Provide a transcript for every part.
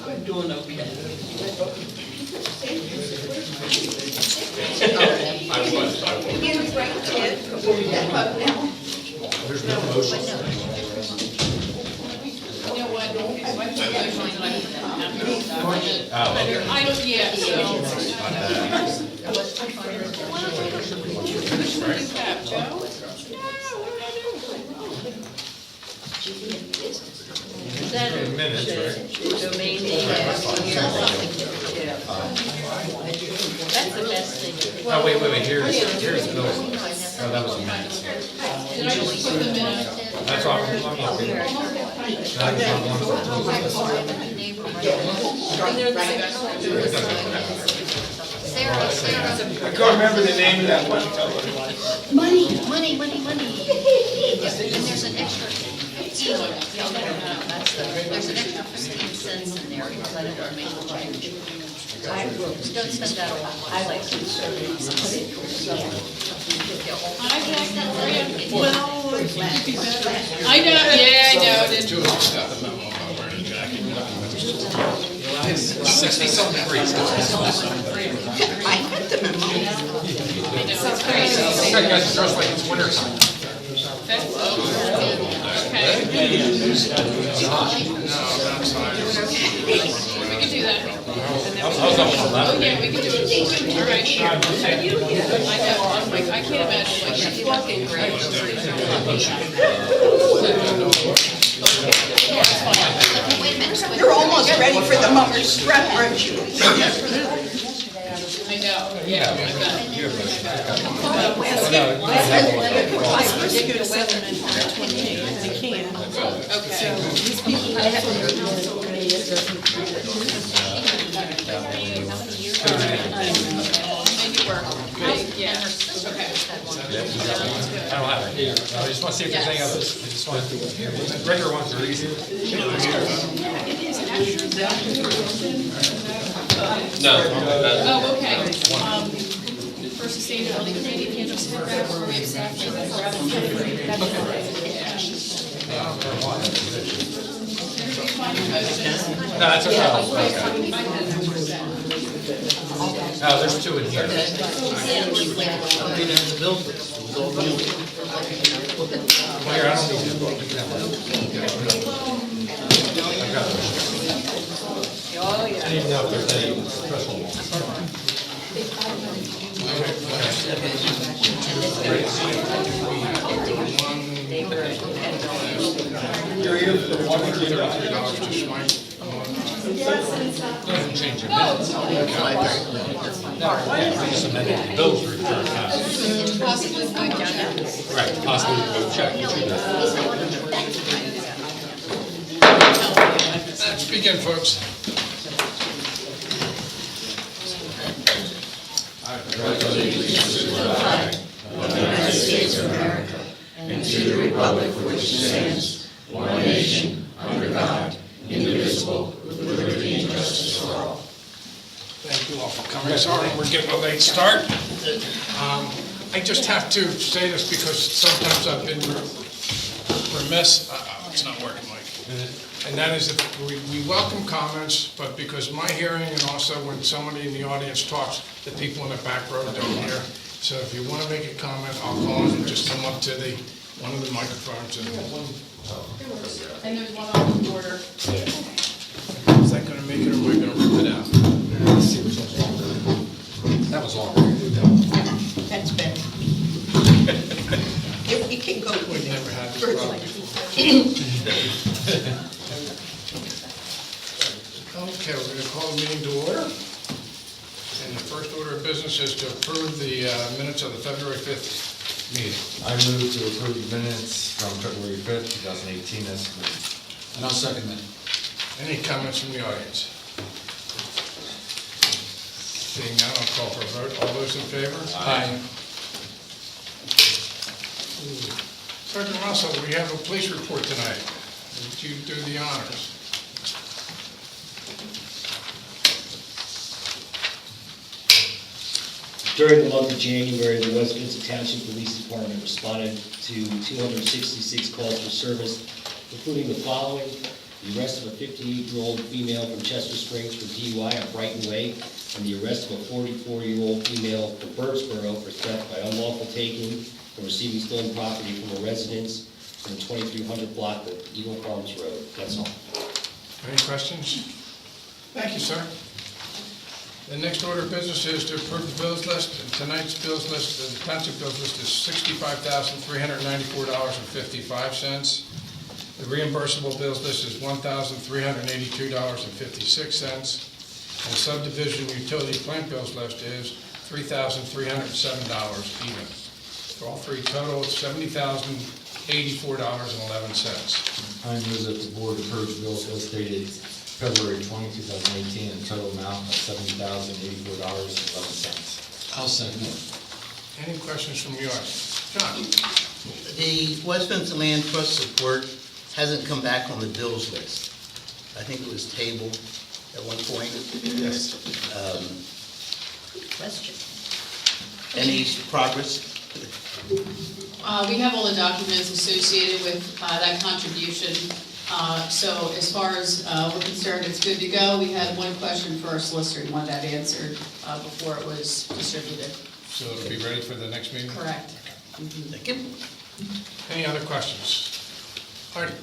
I'm doing okay. There's no motion. You know what? Oh, okay. I don't, yeah, so. You have, Joe? Is that a Minutes, right? domain name? That's the best thing. Oh, wait, here's Bill. Oh, that was a minute. Did I just put them in a? That's all, I'm looking. I can't remember the name of that one. Money. And there's an extra 15. There's an extra 15 cents in there because I didn't want to make the change. Don't spend that all on one place. Well, it'd be better. I know, yeah, I know. Didn't- 60-something degrees. I got the memo. It's crazy. You guys dress like it's winter time. Okay. We can do that. I was up for Oh, 11. yeah, we can do it. All right. I know, I'm like, I can't imagine what she's fucking great. You're almost ready for the mother's strep, aren't you? I know, yeah. I bet. You have I was supposed to go to Weatherman on the 28th, and I can't. Make it work. Yeah, okay. I don't have it here. I just want to see if there's any others. I just want to, regular ones are easier. Oh, okay. For sustainability committee, can you just sit back where we have staff? Find your motions. No, that's okay. Oh, there's two in here. Well, here, I don't need to. I've got it. I didn't know if there's any special. You're here for the one $3 to swing. Doesn't change your minutes. No, yeah, we just amended the bills return. Possibly good, yeah. Right, possibly go check. Let's begin, folks. United States of America, and to the republic for which it stands, one nation, under God, indivisible, with liberty and justice for all. Thank you all for coming. Sorry, we're getting a late start. I just have to say this because sometimes I've been remiss. It's not working, Mike. And that is that we welcome comments, but because my hearing and also when somebody in the audience talks, the people in the back row don't hear. So if you want to make a comment, I'll call and just come up to one of the microphones. And there's one on the border. Is that going to make it or am I going to rip it out? That was long. That's better. It can go with We've it. never had this problem. Okay, we're going to call the meeting to order. And the first order of business is to approve the minutes of the February 5th meeting. I move to approve the minutes from February 5th, 2018 as submitted. And I'll second that. Any comments from the audience? Seeing none, I'll call for a vote. All those in favor? Aye. Sergeant Russell, we have a police report tonight. Would you do the honors? During the month of January, the West Vincent Township Police Department responded to 266 calls for service, including the following: the arrest of a 58-year-old female from Chester Springs for DUI on Brighton Way, and the arrest of a 44-year-old female from Birdsboro for theft by unlawful taking and receiving stolen property from a residence in the 2300 block of Eagle Farms Road. That's all. Any questions? Thank you, sir. The next order of business is to approve the bills list. And tonight's bills list, the township bills list is $65,394.55. The reimbursable bills list is $1,382.56. And subdivision utility plant bills list is $3,307 even. For all three total, it's $70,084.11. I move that the board approves bills list dated February 20, 2018, in total amount of $70,084.11. I'll second it. Any questions from you? John? The West Vincent Land Trust support hasn't come back on the bills list. I think it was tabled at one point. Yes. Question. Any progress? We have all the documents associated with that contribution. So as far as we're concerned, it's good to go. We had one question for our solicitor, and wanted that answered before it was distributed. So it'll be ready for the next meeting? Correct. Thank you. Any other questions? Artie?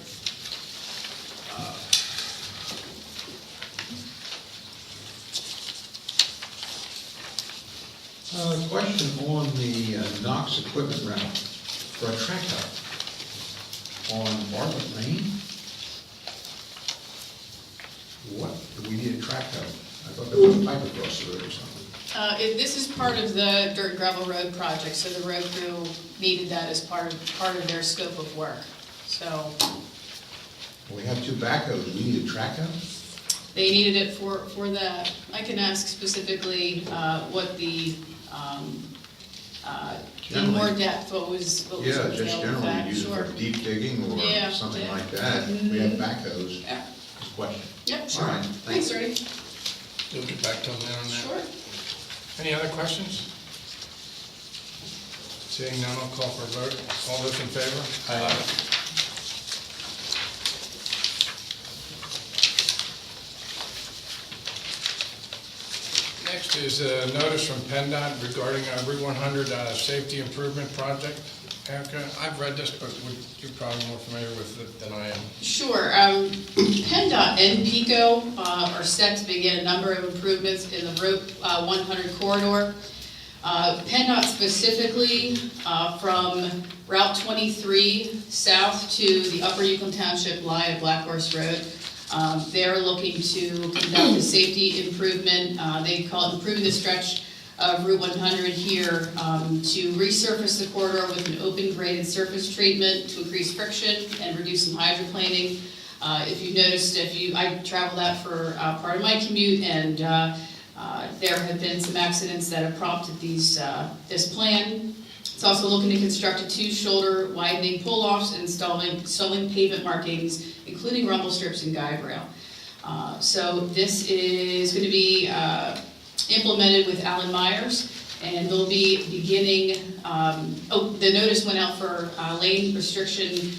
Question on the Knox equipment rental for a track out on Bartlett Lane. What, do we need a track out? I thought there was a pipe across the road or something. This is part of the dirt and gravel road project, so the road crew needed that as part of their scope of work. So We have two backhoes, do we need a track out? they needed it for that. I can ask specifically what the, in more depth, what was Yeah, just entailed with generally that. use it Sure. for deep digging or Yeah, something yeah. like that. We have backhoes. Yeah. Just a question. Yep, All sure. right, Thanks, Ernie. You'll get back to them there on that. Sure. Any other questions? Seeing none, I'll call for a vote. All those in favor? Aye. Next is a notice from PennDOT regarding a Route 100 safety improvement project. Erica, I've read this, but you're probably more familiar with it than I am. Sure. PennDOT and PICO are set to begin a number of improvements in the Route 100 corridor. PennDOT specifically from Route 23 south to the Upper Yukon Township line of Black Horse Road. They're looking to conduct a safety improvement. They call it improving the stretch of Route 100 here to resurface the corridor with an open graded surface treatment to increase friction and reduce some hydroplaning. If you noticed, I travel that for part of my commute, and there have been some accidents that have prompted this plan. It's also looking to construct a 2-shoulder widening pull-offs and installing pavement markings, including rumble strips and guide rail. So this is going to be implemented with Alan Myers, and they'll be beginning, the notice went out for lane restriction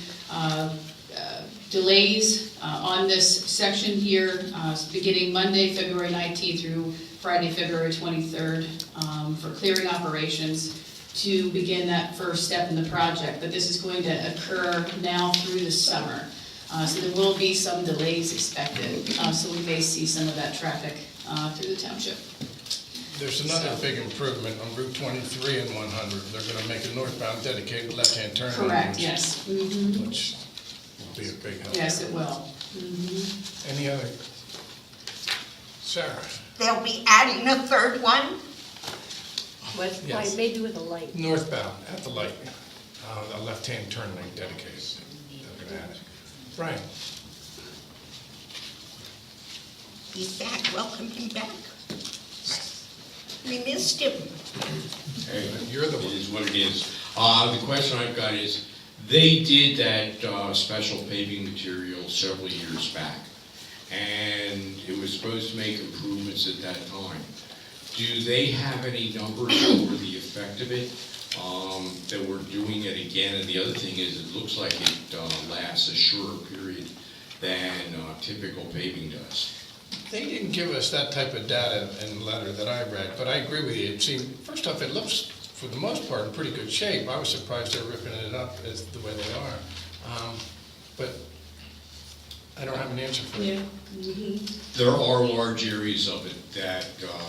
delays on this section here, beginning Monday, February 19th through Friday, February 23rd, for clearing operations to begin that first step in the project. But this is going to occur now through the summer. So there will be some delays expected, so we may see some of that traffic through the township. There's another big improvement on Route 23 and 100. They're going to make a northbound dedicated left-hand turn. Correct, yes. Mm-hmm. Which will be a big help. Yes, it will. Mm-hmm. Any other? Sarah? They'll be adding a third one? What, Yes. maybe with a light. Northbound at the light, a left-hand turn lane dedicated. They're going to add it. Brian? He's back, welcome him back. We missed him. Hey, You're the it one. is what it is. The question I've got is, they did that special paving material several years back, and it was supposed to make improvements at that time. do they have any numbers for the effect of it? That we're doing it again, and the other thing is, it looks like it lasts a shorter period than typical paving does. They didn't give us that type of data in the letter that I read, but I agree with you. It seemed, first off, it looks, for the most part, in pretty good shape. I was surprised they're ripping it up as the way they are. But I don't have an answer for you. There are large areas of it that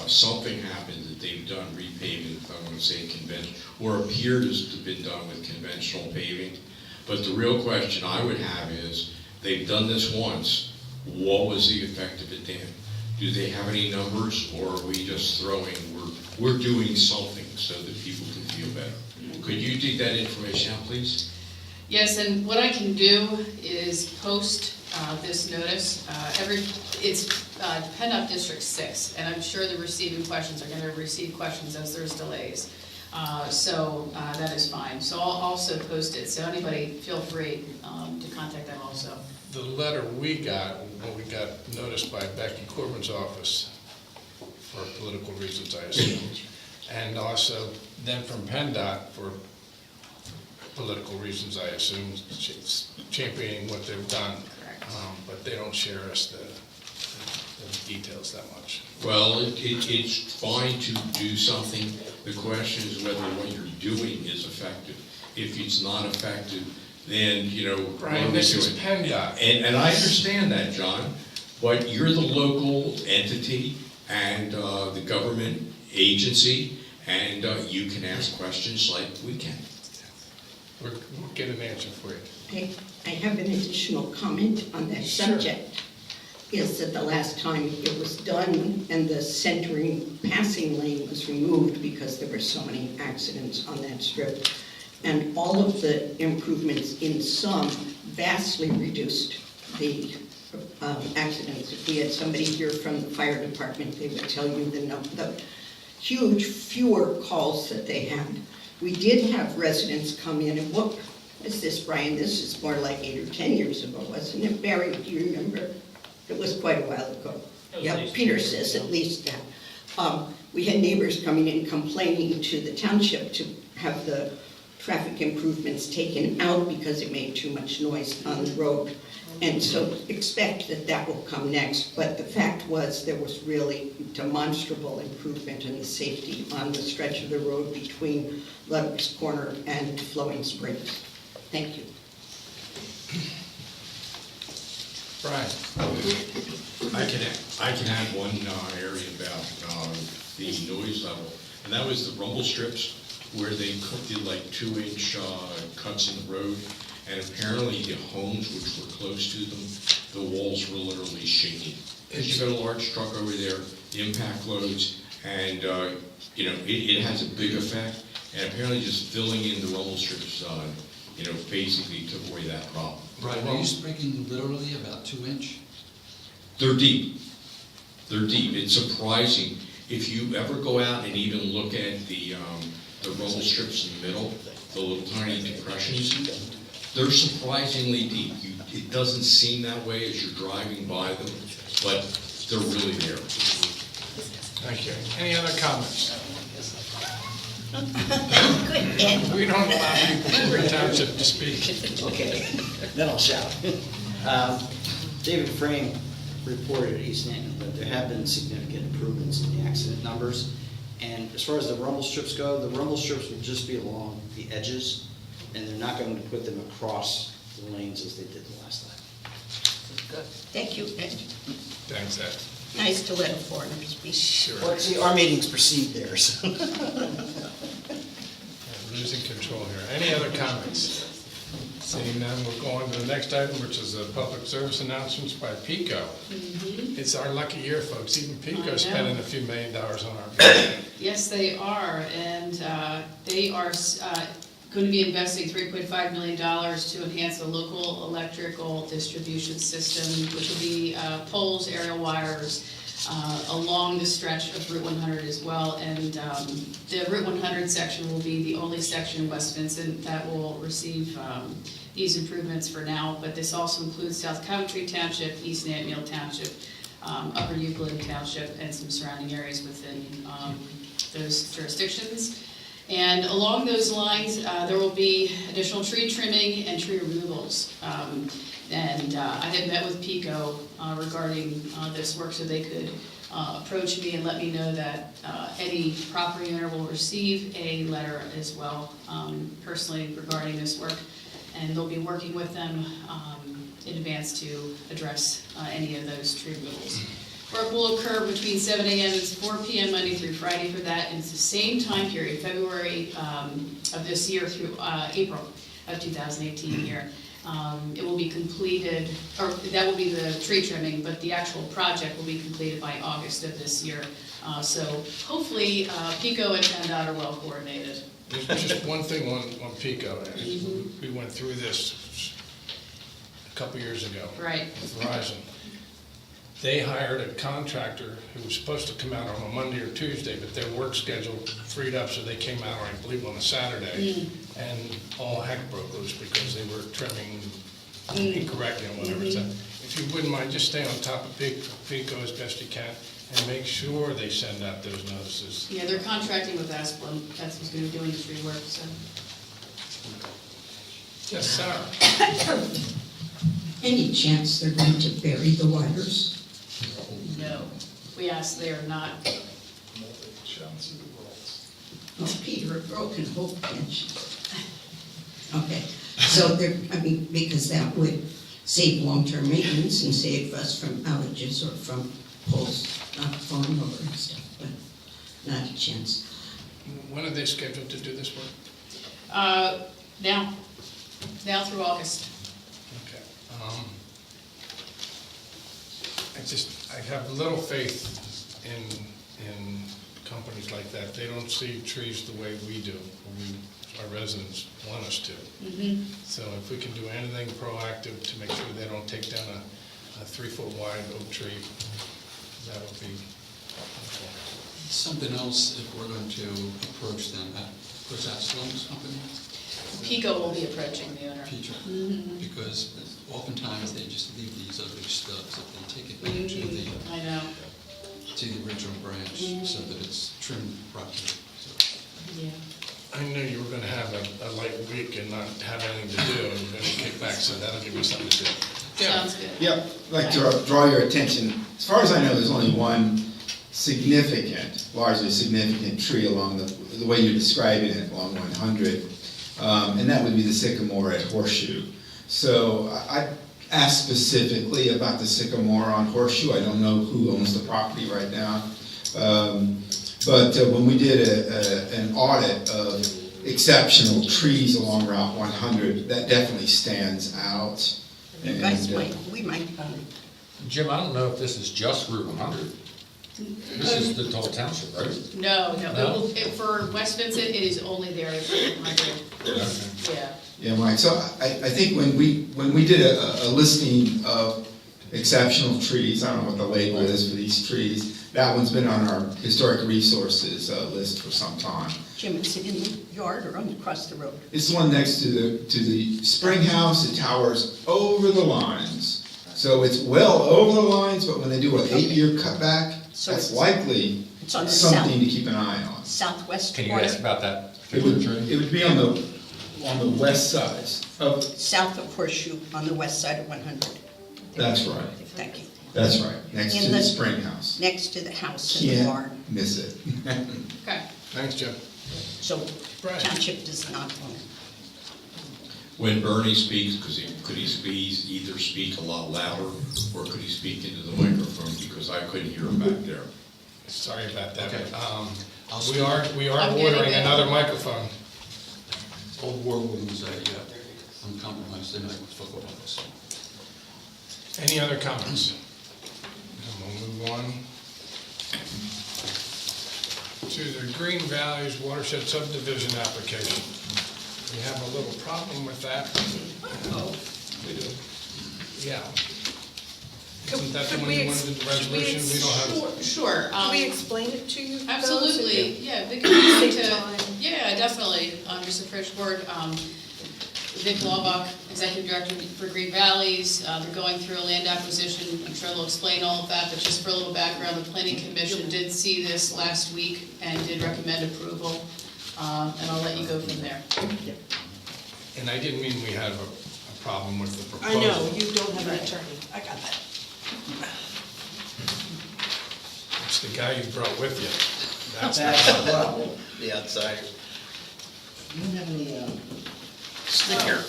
something happened that they've done repaving, if I want to say conventional, or appears to have been done with conventional paving. But the real question I would have is, they've done this once, what was the effect of it then? Do they have any numbers, or are we just throwing, we're doing something so that people can feel better? Could you dig that information out, please? Yes, and what I can do is post this notice. It's PennDOT District 6, and I'm sure the receiving questions are going to receive questions as there's delays. So that is fine. So I'll also post it, so anybody feel free to contact them also. The letter we got, when we got noticed by Becky Corbin's office, for political reasons, I assume, and also then from PennDOT for political reasons, I assume, championing what they've done. Correct. But they don't share us the details that much. Well, it's fine to do something. The question is whether what you're doing is effective. If it's not effective, then, what are Brian, we this is doing? PennDOT. And I understand that, John, but you're the local entity and the government agency, and you can ask questions like we can. We'll get an answer for you. I have an additional comment on that subject. Is that the last time it was done and the centering passing lane was removed because there were so many accidents on that strip. And all of the improvements in some vastly reduced the accidents. If we had somebody here from the fire department, they would tell you the huge fewer calls that they had. We did have residents come in, and what is this, Brian? This is more like 8 or 10 years ago, wasn't it? Barry, do you remember? It was quite a while ago. Yeah, Peter says at least that. We had neighbors coming in complaining to the township to have the traffic improvements taken out because it made too much noise on the road. And so expect that that will come next. But the fact was there was really demonstrable improvement in the safety on the stretch of the road between Ludwig's Corner and Flowing Springs. Thank you. Brian? I can add one area about the noise level, and that was the rumble strips where they did like 2-inch cuts in the road, and apparently the homes which were close to them, the walls were literally shaking. Because you've got a large truck over there, the impact loads, and it has a big effect, and apparently just filling in the rumble strips, basically took away that problem. Right, are you speaking literally about 2-inch? They're deep. They're deep. It's surprising. If you ever go out and even look at the rumble strips in the middle, the little tiny depressions, they're surprisingly deep. It doesn't seem that way as you're driving by them, but they're really there. Thank you. Any other comments? Good, Ed. We don't allow people from the township to speak. Okay, then I'll shout. David Frame reported at East Newton that there have been significant improvements in the accident numbers. And as far as the rumble strips go, the rumble strips will just be along the edges, and they're not going to put them across the lanes as they did the last time. Good. Thank you, Ed. Thanks, Ed. Nice to let a foreigner speak. Sure. Well, see, our meetings precede theirs. I'm losing control here. Any other comments? Seeing none, we'll go on to the next item, which is the public service announcements by PICO. It's our lucky year, folks. Even PICO's spending a few $1 million on our building. Yes, they are, and they are going to be investing $3.5 million to enhance the local electrical distribution system, which will be poles, aerial wires, along the stretch of Route 100 as well. And the Route 100 section will be the only section in West Vincent that will receive these improvements for now, but this also includes South Coventry Township, East Nantmeal Township, Upper Euclid Township and some surrounding areas within those jurisdictions. And along those lines, there will be additional tree trimming and tree removals. And I had met with PICO regarding this work, so they could approach me and let me know that any property owner will receive a letter as well, personally regarding this work. And they'll be working with them in advance to address any of those tree removals. Work will occur between 7 a.m. and 4 p.m. Monday through Friday for that, and it's the same time period, February of this year through April of 2018 year. It will be completed, or that will be the tree trimming, but the actual project will be completed by August of this year. So hopefully PICO and PennDOT are well coordinated. There's just one thing on PICO. We went through this a couple years ago. Right. With Verizon. They hired a contractor who was supposed to come out on a Monday or Tuesday, but their work schedule freed up, so they came out, I believe, on a Saturday. And all heck broke loose because they were trimming incorrectly and whatever. So if you wouldn't mind, just stay on top of PICO as best you can and make sure they send out those notices. Yeah, they're contracting with Asplin. That's who's going to be doing the tree work, so. Yes, sir. Any chance they're going to bury the wires? No. We asked, they are not. Oh, Peter, a broken hope, can't you? Okay, so they're, I mean, because that would save long-term maintenance and save us from outages or from poles not falling over and stuff, but not a chance. When are they scheduled to do this work? Now through August. Okay. I have little faith in companies like that. They don't see trees the way we do, our residents want us to. So if we can do anything proactive to make sure they don't take down a 3-foot wide oak tree, that would be helpful. Something else, if we're going to approach them, was that Sloan's company? PICO will be approaching the owner. Peter? Because oftentimes they just leave these ugly stubs if they take it back I know. to the original branch so that it's trimmed properly. So, Yeah. I knew you were going to have a light week and not have anything to do, and you're going to kick back, so that'll give me something to do. Sounds good. Yep, I'd like to draw your attention, as far as I know, there's only one significant, largely significant tree along the way you're describing it, along 100, and that would be the sycamore at Horseshoe. So I asked specifically about the sycamore on Horseshoe. I don't know who owns the property right now. But when we did an audit of exceptional trees along Route 100, that definitely stands out. You guys we might, Jim, I don't know if this is just Route 100. This is the total township, right? No. No? For West Vincent, it is only there at 100. Yeah. Yeah, right. So I think when we did a listing of exceptional trees, I don't know what the label is for these trees, that one's been on our historic resources list for some time. Jim, is it in the yard or across the road? It's the one next to the spring house. It towers over the lines. So it's well over the lines, but when they do an 8-year cutback, So that's it's- likely It's on the something to keep an eye on. southwest Can you corner, ask about that? It would be on the west side of, south of Horseshoe, on the west side of 100. that's right, Thank you. that's right, next In to the the- spring house. Next to the house and the Can't barn. miss it. Okay. Thanks, Jim. So Brian. township does not own it. When Bernie speaks, could he either speak a lot louder, or could he speak into the microphone, because I couldn't hear him back there? Sorry about that. Okay. We are I'm getting ordering it. another microphone. Old war wounds, uncompromised, they're not going to fuck up on this. Any other comments? And we'll move on to the Green Valleys Watershed Subdivision application. We have a little problem with that. Oh. We do. Yeah. Isn't that the Could one we you ex- wanted the could we resolution? We don't have. Sure. Can we explain it to you? fellas? Absolutely, yeah, Vic, would you like Take to- time. yeah, definitely, just a fresh word, Vic Laubach, executive director for Green Valleys. They're going through a land acquisition. I'm sure they'll explain all of that, but just for a little background, the planning commission did see this last week and did recommend approval. And I'll let you go from there. And I didn't mean we have a problem with the I proposal. know, you don't have an attorney. I got that. It's the guy you brought with you. That's The outsider. You don't have any, Sticker.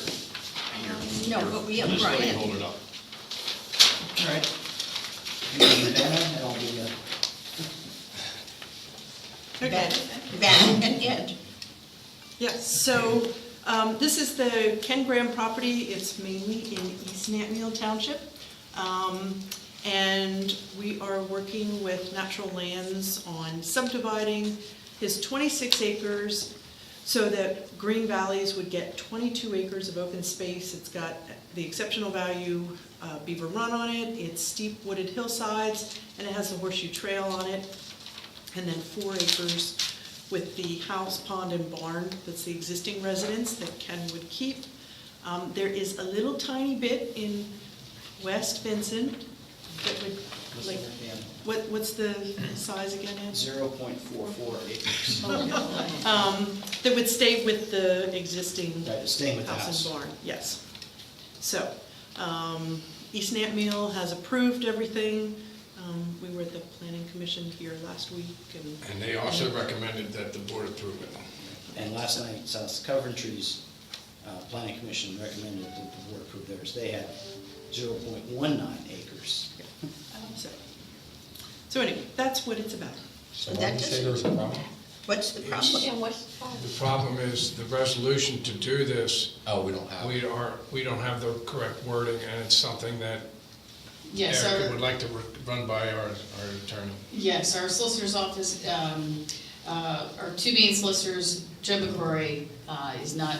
No, but we have Brian. Hold it up. all right. You give me that, and I'll give you. Van and Ed. Yes, so this is the Ken Graham property. It's mainly in East Nantmeal Township. And we are working with Natural Lands on subdividing his 26 acres so that Green Valleys would get 22 acres of open space. It's got the exceptional value Beaver Run on it. It's steep wooded hillsides, and it has a horseshoe trail on it. And then 4 acres with the house, pond, and barn. That's the existing residence that Ken would keep. There is a little tiny bit in West Vincent that would, like, what's the size again, Ed? 0.44 acres. That would stay with the existing Right, staying with the house house. and barn, yes. So, East Nantmeal has approved everything. We were at the planning commission here last week, And they also recommended that the board approve it. And last night, South Coventry's planning commission recommended that the board approve theirs. They had 0.19 acres. so anyway, that's what it's about. So why did you say there was a problem? What's the problem? The problem is the resolution to do this, Oh, we don't have it. we don't have the correct wording, and it's something that Yes, Erica our, would like to run by our attorney. yes, our solicitor's office, our two main solicitors, Jim McCrory, is not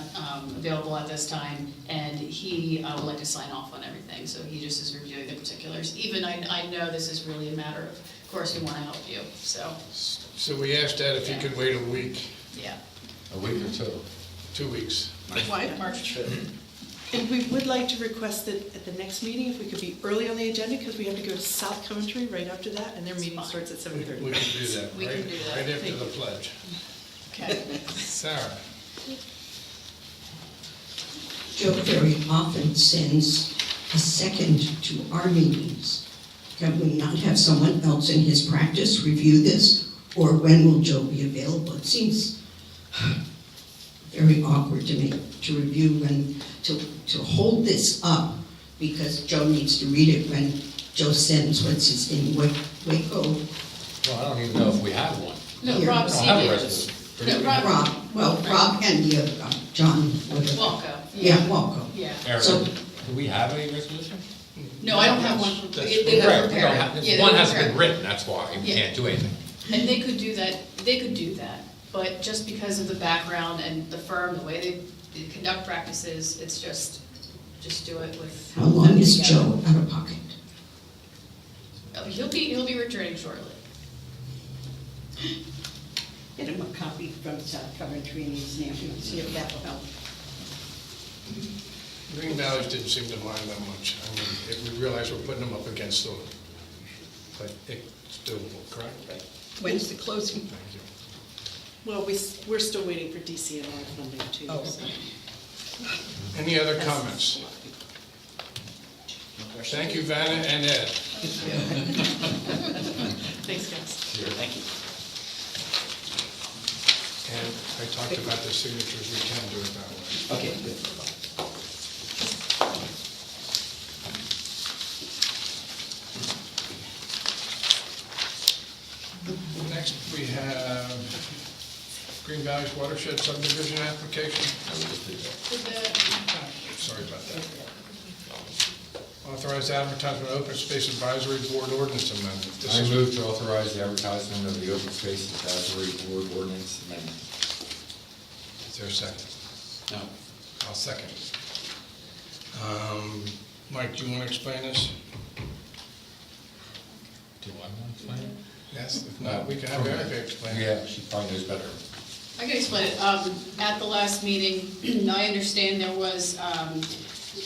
available at this time, and he would like to sign off on everything, so he just is reviewing the particulars. Even I know this is really a matter of course, we want to help you, so, So we asked Ed if he could wait a week, yeah. A week or two. 2 weeks. Why March 5th? And we would like to request that at the next meeting, if we could be early on the agenda, because we have to go to South Coventry right after that, and their meeting fine. starts at We 7:30. can do that, We right? can do that. Right after Thank the you. pledge. Okay. Sarah? Joe very often sends a second to our meetings. Can we not have someone else in his practice review this? Or when will Joe be available? It seems very awkward to me to review and to hold this up because Joe needs to read it when Joe sends, what's his name, Waco? Well, I don't even know if we have one. No, Here. Rob We don't have a Seeley. resolution. No, Rob Rob and the other guy, John, whatever. Walco. Yeah, Walco. Yeah. Eric, So- do we have a resolution? No, I don't have one. That's They got Correct, we prepared. don't have, Yeah, they one were hasn't been prepared. written, that's why we Yeah. can't do anything. And they could do that, but just because of the background and the firm, the way they conduct practices, it's just do it with. How long is them together. Joe out of pocket? He'll be returning shortly. Get him a copy from South Coventry and East Nantmeal, see if that will help. Green Valleys didn't seem to mind that much. I mean, we realize we're putting them up against them, but it's doable, correct? When's the closing? Thank you. Well, we're still waiting for DCNR funding too. Oh, so. Any other comments? Thank you, Vanna and Ed. Thanks, guys. Thank you. And I talked about the signatures, we can do it that way. Okay, good. Next, we have Green Valleys Watershed subdivision application. Sorry about that. Authorized advertisement of open space advisory board ordinance amendment. This I is- move to authorize the advertisement of the open space advisory board ordinance amendment. Is there a second? No. I'll second. Mike, do you want to explain this? Do I want to explain it? Yes, if not, we can have Erica explain it. Yeah, she probably knows better. I can explain it. At the last meeting, I understand there was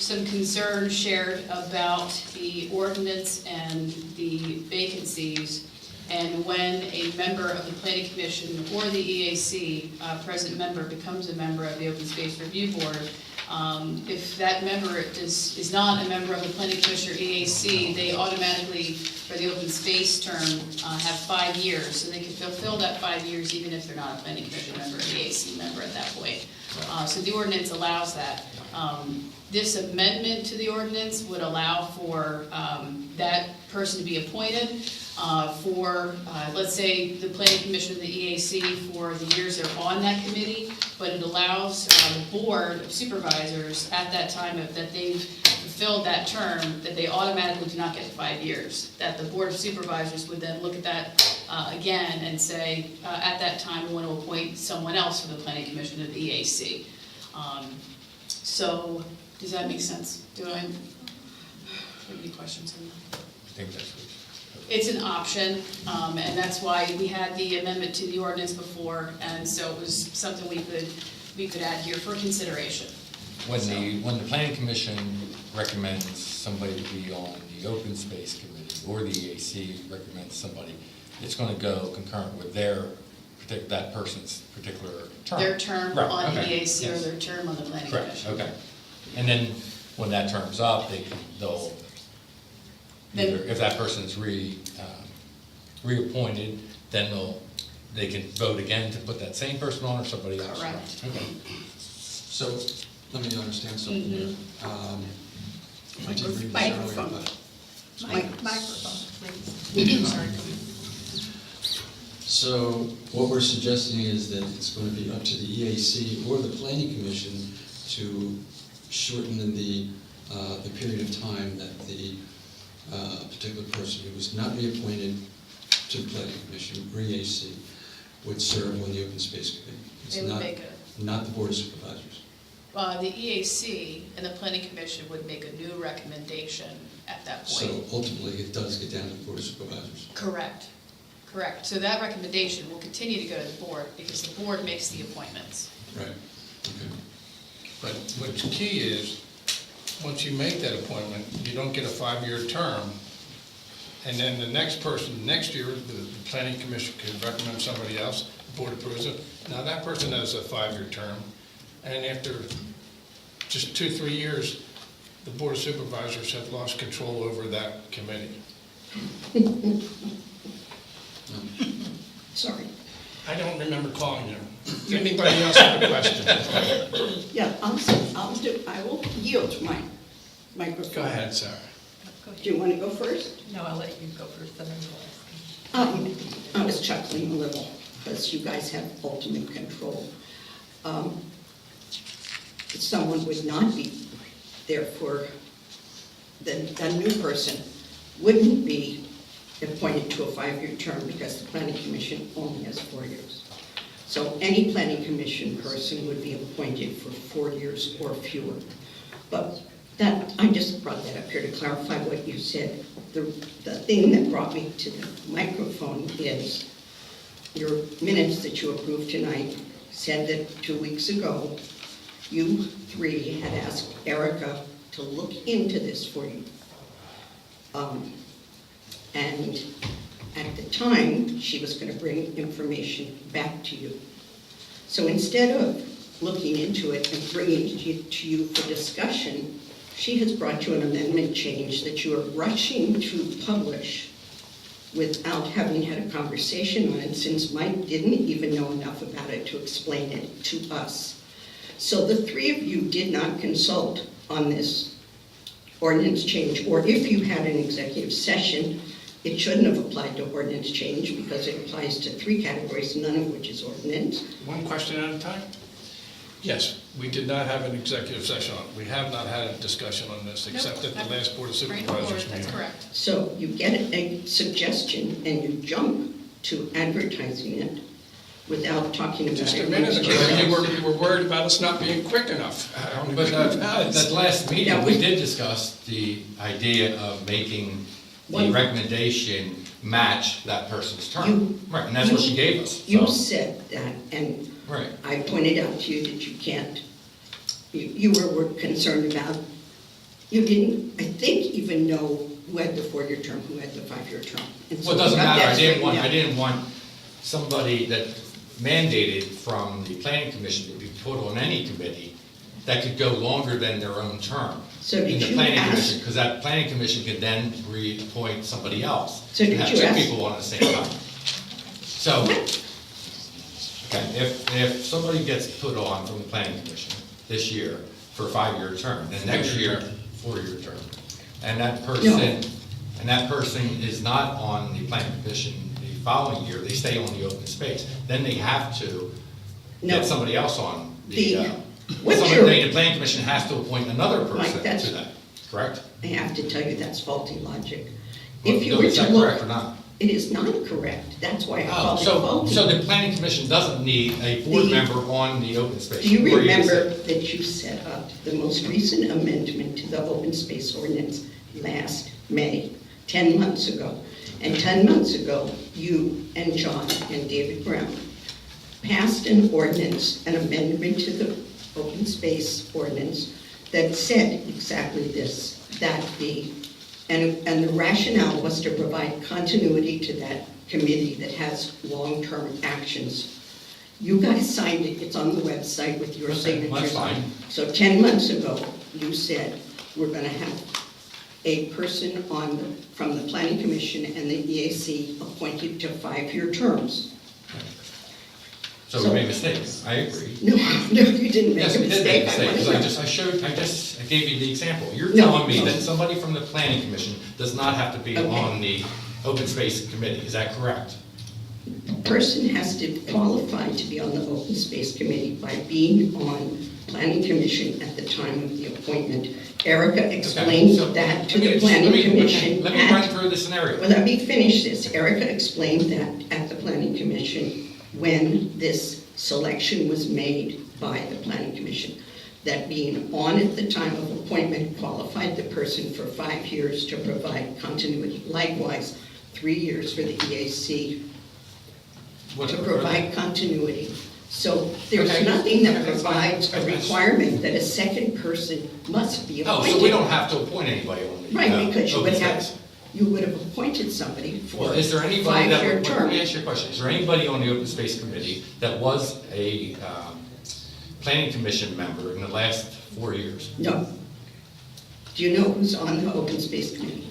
some concerns shared about the ordinance and the vacancies, and when a member of the planning commission or the EAC, present member, becomes a member of the Open Space Review Board, if that member is not a member of the planning commission or EAC, they automatically, for the open space term, have 5 years, so they can fulfill that 5 years even if they're not a planning commission member or EAC member at that point. So the ordinance allows that. This amendment to the ordinance would allow for that person to be appointed for, let's say, the planning commission or the EAC for the years they're on that committee, but it allows the board of supervisors at that time that they've fulfilled that term, that they automatically do not get 5 years. That the board of supervisors would then look at that again and say, at that time, we want to appoint someone else for the planning commission or the EAC. So, does that make sense? Do I have any questions on that? I think that's what. It's an option, and that's why we had the amendment to the ordinance before, and so it was something we could add here for consideration. When the planning commission recommends somebody to be on the open space committee, or the EAC recommends somebody, it's gonna go concurrent with that person's particular term. Their term Right, on the okay, EAC yes. or their term on the planning Correct, commission. okay. And then, when that term's up, they'll either, if that person's reappointed, then they can vote again to put that same person on or somebody else. Correct. Okay. So, let me understand something here. I did read this earlier, Microphone. but. Microphone, please. Sorry. So what we're suggesting is that it's going to be up to the EAC or the planning commission to shorten the period of time that the particular person who was not reappointed to the planning commission or EAC would serve on the open space committee. It's They would not, make not the board of supervisors. The EAC and the planning commission would make a new recommendation at that So point. ultimately, it does get down to the board of supervisors. Correct. So that recommendation will continue to go to the board because the board makes the appointments. Right. Okay. But what's key is, once you make that appointment, you don't get a 5-year term, and then the next person, next year, the planning commission could recommend somebody else, the board approves it. Now, that person has a 5-year term, and after just 2-3 years, the board of supervisors have lost control over that committee. Sorry. I don't remember calling you. Does anybody else have a question? Yeah, I will yield my microphone. Go ahead, Sarah. Do you want to go first? No, I'll let you go first, then I will ask. I was chuckling a little because you guys have ultimate control. Someone would not be there for, the new person wouldn't be appointed to a 5-year term because the planning commission only has 4 years. So any planning commission person would be appointed for 4 years or fewer. But I just brought that up here to clarify what you said. The thing that brought me to the microphone is your minutes that you approved tonight said that 2 weeks ago, you three had asked Erica to look into this for you. And at the time, she was going to bring information back to you. So instead of looking into it and bringing it to you for discussion, she has brought you an amendment change that you are rushing to publish without having had a conversation on it, since Mike didn't even know enough about it to explain it to us. So the three of you did not consult on this ordinance change, or if you had an executive session, it shouldn't have applied to ordinance change because it applies to 3 categories, none of which is ordinance. One question at a time? Yes, we did not have an executive session on it. We have not had a discussion on this, except at the last Board of Supervisors meeting. That's correct. So you get a suggestion and you jump to advertising it without talking about it. Just a minute ago, you were worried about us not being quick enough. But that last meeting, we did discuss the idea of making the recommendation match that person's term. Right, and that's what she gave us. You so. said that, and Right. I pointed out to you that you can't, you were concerned about You didn't, I think, even know who had the 4-year term, who had the 5-year term. And so Well, it doesn't we got matter, that straightened out. I didn't want somebody that mandated from the planning commission to be put on any committee that could go longer than their own term. So did in the you planning ask- commission, because that planning commission could then reappoint somebody else. So did and have you two ask- people on at the same time. So, okay, if somebody gets put on from the planning commission this year for a 5-year term, then next year, 4-year term, and that person is not on the planning commission the following year, they stay on the open space, then they have to No. get somebody else on What's somebody, your- the planning commission has to appoint another Mike, person that's- to that, correct? I have to tell you, that's faulty logic. Well, If you no, were is to that look, correct or not? it is not correct. That's why I Oh, called it so faulty. the planning commission doesn't need a board The- member on the open space. Do you or remember is it- that you set up the most recent amendment to the open space ordinance last May, 10 months ago? And 10 months ago, you and John and David Brown passed an ordinance, an amendment to the open space ordinance that said exactly this, that and the rationale was to provide continuity to that committee that has long-term actions. You guys signed it, it's on the website with your Okay, signatures that's on it. fine. So 10 months ago, you said, we're gonna have a person from the planning commission and the EAC appointed to 5-year terms. So we made mistakes, I agree. No, you didn't make Yes, a we did make mistake. mistakes, I gave you the example. You're No. telling me that somebody from the planning commission does not have to be Okay. on the open space committee, is that correct? Person has to qualify to be on the open space committee by being on planning commission at the time of the appointment. Erica explained so that to let me- the planning let me- commission. Let me at- run through the scenario. Well, let me finish this. Erica explained that at the planning commission when this selection was made by the planning commission, that being on at the time of appointment qualified the person for 5 years to provide continuity. Likewise, 3 years for the EAC to provide continuity. So there's Okay. nothing that Okay, that's fine. provides a Okay. requirement that a second person must be appointed. Oh, so we don't have to appoint anybody on the Right, because you open would have, space. you would have appointed somebody Well, for is there a anybody that, 5-year let term. me ask you a question, is there anybody on the open space committee that was a planning commission member in the last 4 years? No. Do you know who's on the open space committee?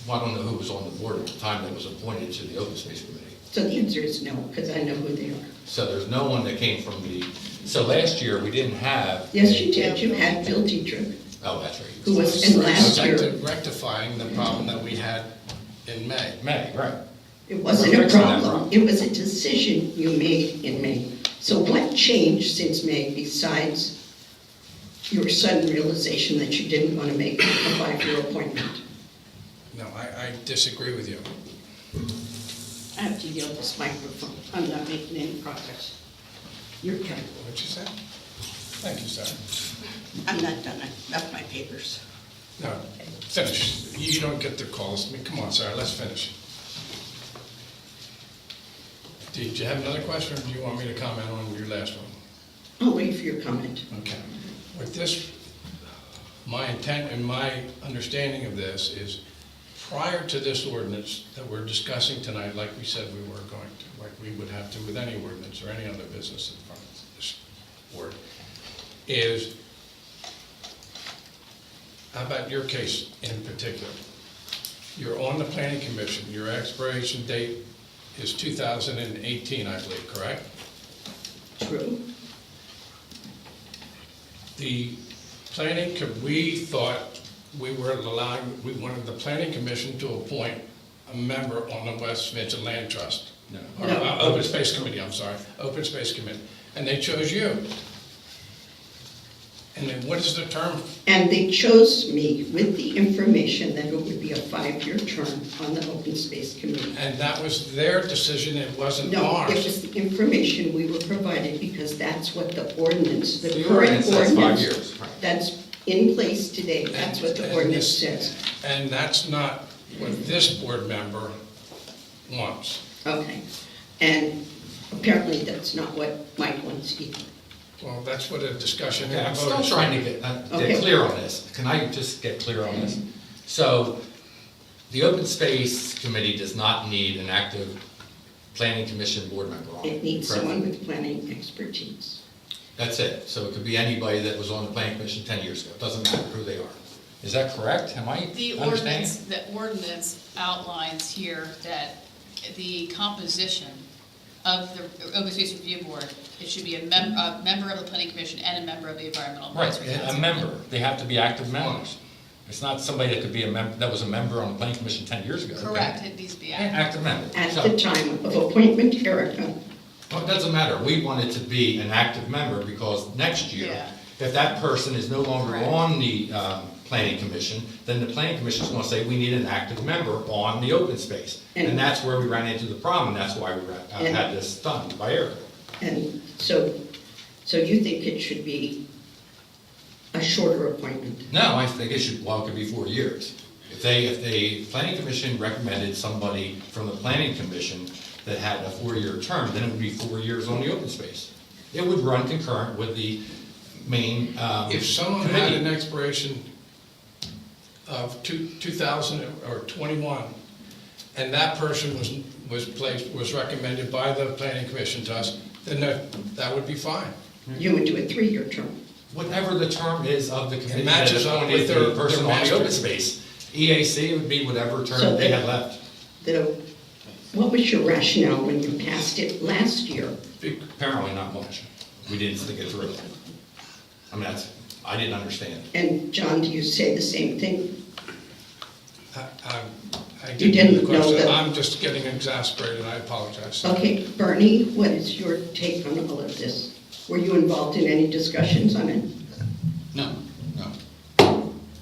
Well, I don't know who was on the board at the time that was appointed to the open space committee. So the answer is no, because I know who they are. So there's no one that came from the, so last year, we didn't have. Yes, you did. You had Bill Dietrich, Oh, that's right. who was, and last year, Rectifying the problem that we had in May. May, right. it wasn't We're a fixing that problem. It was a decision you made in May. So what changed since May besides your sudden realization that you didn't want to make a 5-year appointment? No, I disagree with you. I have to yield this microphone. I'm not making any progress. Your turn. What'd you say? Thank you, sir. I'm not done. I left my papers. No, finish. You don't get the calls. I mean, come on, sir, let's finish. Did you have another question, or do you want me to comment on your last one? I'll wait for your comment. Okay. With this, my intent and my understanding of this is prior to this ordinance that we're discussing tonight, like we said we were going to, like we would have to with any ordinance or any other business in front of this board, is, how about your case in particular? You're on the planning commission, your expiration date is 2018, I believe, correct? True. The planning, we thought we were allowing, we wanted the planning commission to appoint a member on the West Vincent Land Trust. No. Or, Open Space Committee, I'm sorry, Open Space Committee. And they chose you. And then what is the term? And they chose me with the information that it would be a 5-year term on the Open Space Committee. And that was their decision, it wasn't No, ours. it was the information we were provided because that's what the ordinance, the The current ordinance says 5 ordinance years, right. that's in place today, that's what the And ordinance this- says. And that's not what this board member wants. Okay. And apparently that's not what Mike wants either. Well, that's what a discussion. Okay, and I'm a still vote is. trying to Okay. get clear on this. Can I just get clear on this? So, the Open Space Committee does not need an active planning commission board member on it. It needs correct? someone with planning expertise. That's it. So it could be anybody that was on the planning commission 10 years ago. It doesn't matter who they are. Is that correct? Am I The understanding? ordinance outlines here that the composition of the Open Space Review Board, it should be a member of the planning commission and a member of the environmental Right, advisory council. a member. They have to be active members. It's not somebody that could be that was a member on the planning commission 10 years ago. okay? Correct, it needs to be Yeah, active. active member. At So- the time of appointment, Erica, Well, it doesn't matter. We want it to be an active member because next year, Yeah. if that person is no longer Correct. on the planning commission, then the planning commission is going to say, we need an active member on the open space. And- And that's where we ran into the problem. That's why we And- had this done by Erica. and so you think it should be a shorter appointment? No, I think it should, well, it could be 4 years. If the planning commission recommended somebody from the planning commission that had a 4-year term, then it would be 4 years on the open space. It would run concurrent with the main If someone had committee. an expiration of 2021, and that person was recommended by the planning commission to us, then that would be fine. You would do a 3-year term. Whatever the term is of the committee It that matches up appointed with the their person on the master. open space. EAC would be whatever So term they that- had left. What was your rationale when you passed it last year? Apparently not much. We didn't think it through. I mean, I didn't understand. And John, do you say the same thing? I You didn't didn't the know question. that- I'm just getting exasperated, I apologize. Okay, Bernie, what is your take on all of this? Were you involved in any discussions on it? No.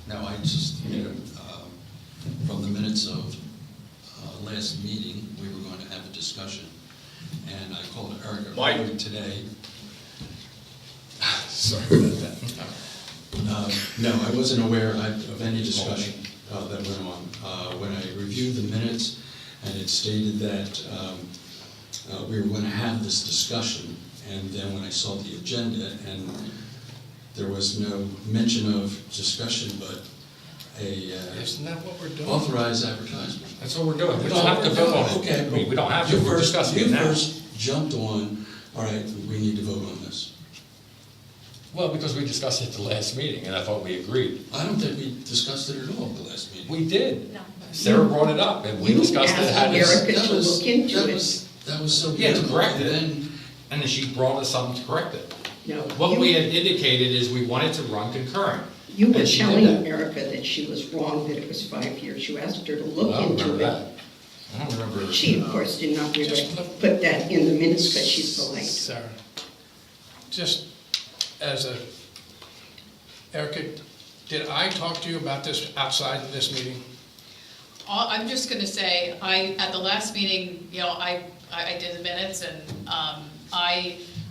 No, I just, from the minutes of last meeting, we were going to have a discussion, and I called Erica earlier today. Sorry about that. No, I wasn't aware of any discussion that went on. When I reviewed the minutes, and it stated that we were going to have this discussion, and then when I saw the agenda, and there was no mention of discussion, but Isn't that what we're doing? authorized advertisement. That's what we're doing. We don't have to vote on it. Okay. I mean, we don't have to, You we're first- discussing it You now. first jumped on, all right, we need to vote on this. Well, because we discussed it at the last meeting, and I thought we agreed. I don't think we discussed it at all at the last meeting. We did. No. Sarah brought it up, and we You discussed it. asked had this- Erica That to was- look into that it. was- That was so. Yeah, to minimal. correct it. Then, And then she brought us something to correct it. No. What we had indicated is we wanted to run concurrent. You were And she did telling that. Erica that she was wrong, that it was 5 years. You asked her to I look don't into remember it. that. I don't remember. She, of course, did not really put that in the minutes, but she's polite. Sarah, just as a, Erica, did I talk to you about this outside of this meeting? I'm just gonna say, at the last meeting, I did the minutes, and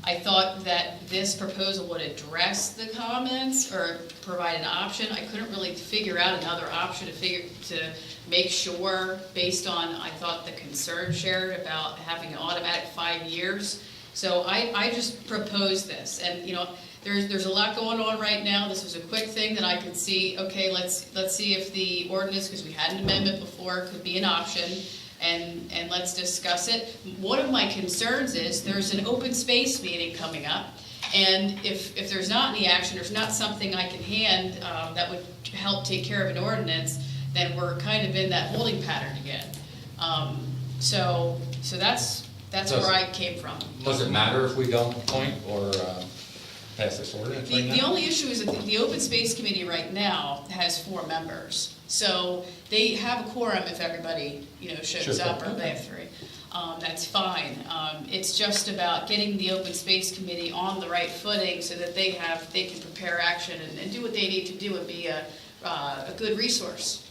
I thought that this proposal would address the comments or provide an option. I couldn't really figure out another option to make sure, based on, I thought, the concern shared about having an automatic 5 years. So I just proposed this, and, there's a lot going on right now. This was a quick thing that I could see, okay, let's see if the ordinance, because we had an amendment before, could be an option, and let's discuss it. One of my concerns is, there's an open space meeting coming up, and if there's not any action, there's not something I can hand that would help take care of an ordinance, then we're kind of in that holding pattern again. So that's where I came from. Does it matter if we don't appoint or pass this ordinance right now? The only issue is that the Open Space Committee right now has 4 members. So they have a quorum if everybody, shows up, or they have 3. That's fine. It's just about getting the Open Space Committee on the right footing so that they can prepare action and do what they need to do and be a good resource.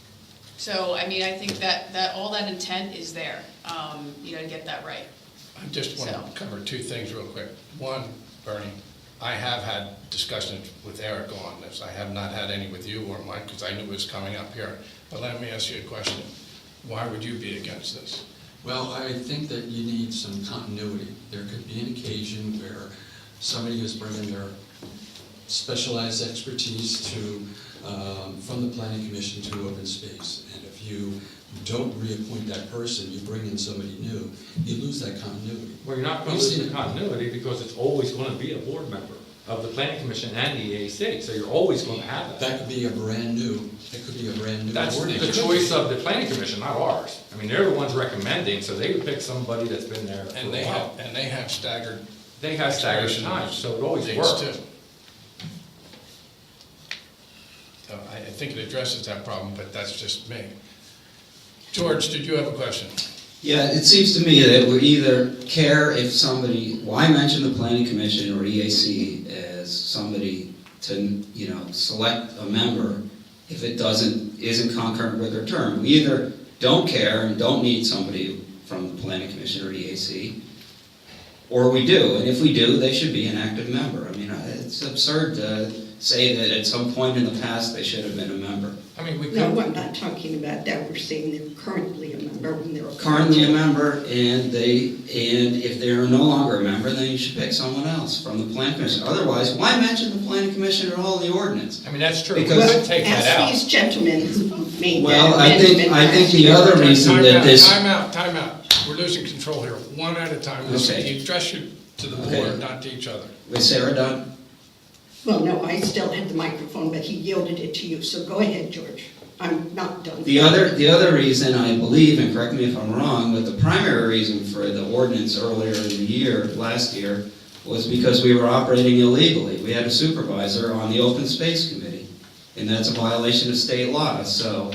So, I think that all that intent is there, to get that right. I just want to cover 2 things real quick. One, Bernie, I have had discussions with Erica on this. I have not had any with you or Mike, because I knew it was coming up here. But let me ask you a question. Why would you be against this? well, I think that you need some continuity. There could be an occasion where somebody who's bringing their specialized expertise to, from the planning commission to open space. And if you don't reappoint that person, you bring in somebody new, you lose that continuity. Well, you're not going to lose the continuity because it's always going to be a board member of the planning commission and the EAC, so you're always going to have that. That could be a brand new That's board the member. choice of the planning commission, not ours. I mean, they're the ones recommending, so they would pick somebody that's been there for a while. And they have staggered. They have staggered times, so it always dates works. too. So I think it addresses that problem, but that's just me. George, did you have a question? Yeah, it seems to me that we either care if somebody, why mention the planning commission or EAC as somebody to, you know, select a member if it isn't concurrent with their term. We either don't care and don't need somebody from the planning commission or EAC, or we do, and if we do, they should be an active member. I mean, it's absurd to say that at some point in the past they should have been a member. I mean, we No, could, I'm not talking about that, we're saying they're currently a member when they're. Currently a member, and if they're no longer a member, then you should pick someone else from the planning commission. Otherwise, why mention the planning commission at all in the ordinance? I mean, that's true. We Because- could take that Ask out. these gentlemen who made that Well, I amendment. think the other reason that this. Time out. We're losing control here, one at a time. Okay. You address you to the Okay. board, not to each other. Was Sarah done? Well, no, I still had the microphone, but he yielded it to you, so go ahead, George. I'm not done. The other reason I believe, and correct me if I'm wrong, but the primary reason for the ordinance earlier in the year, last year, was because we were operating illegally. We had a supervisor on the open space committee, and that's a violation of state law. So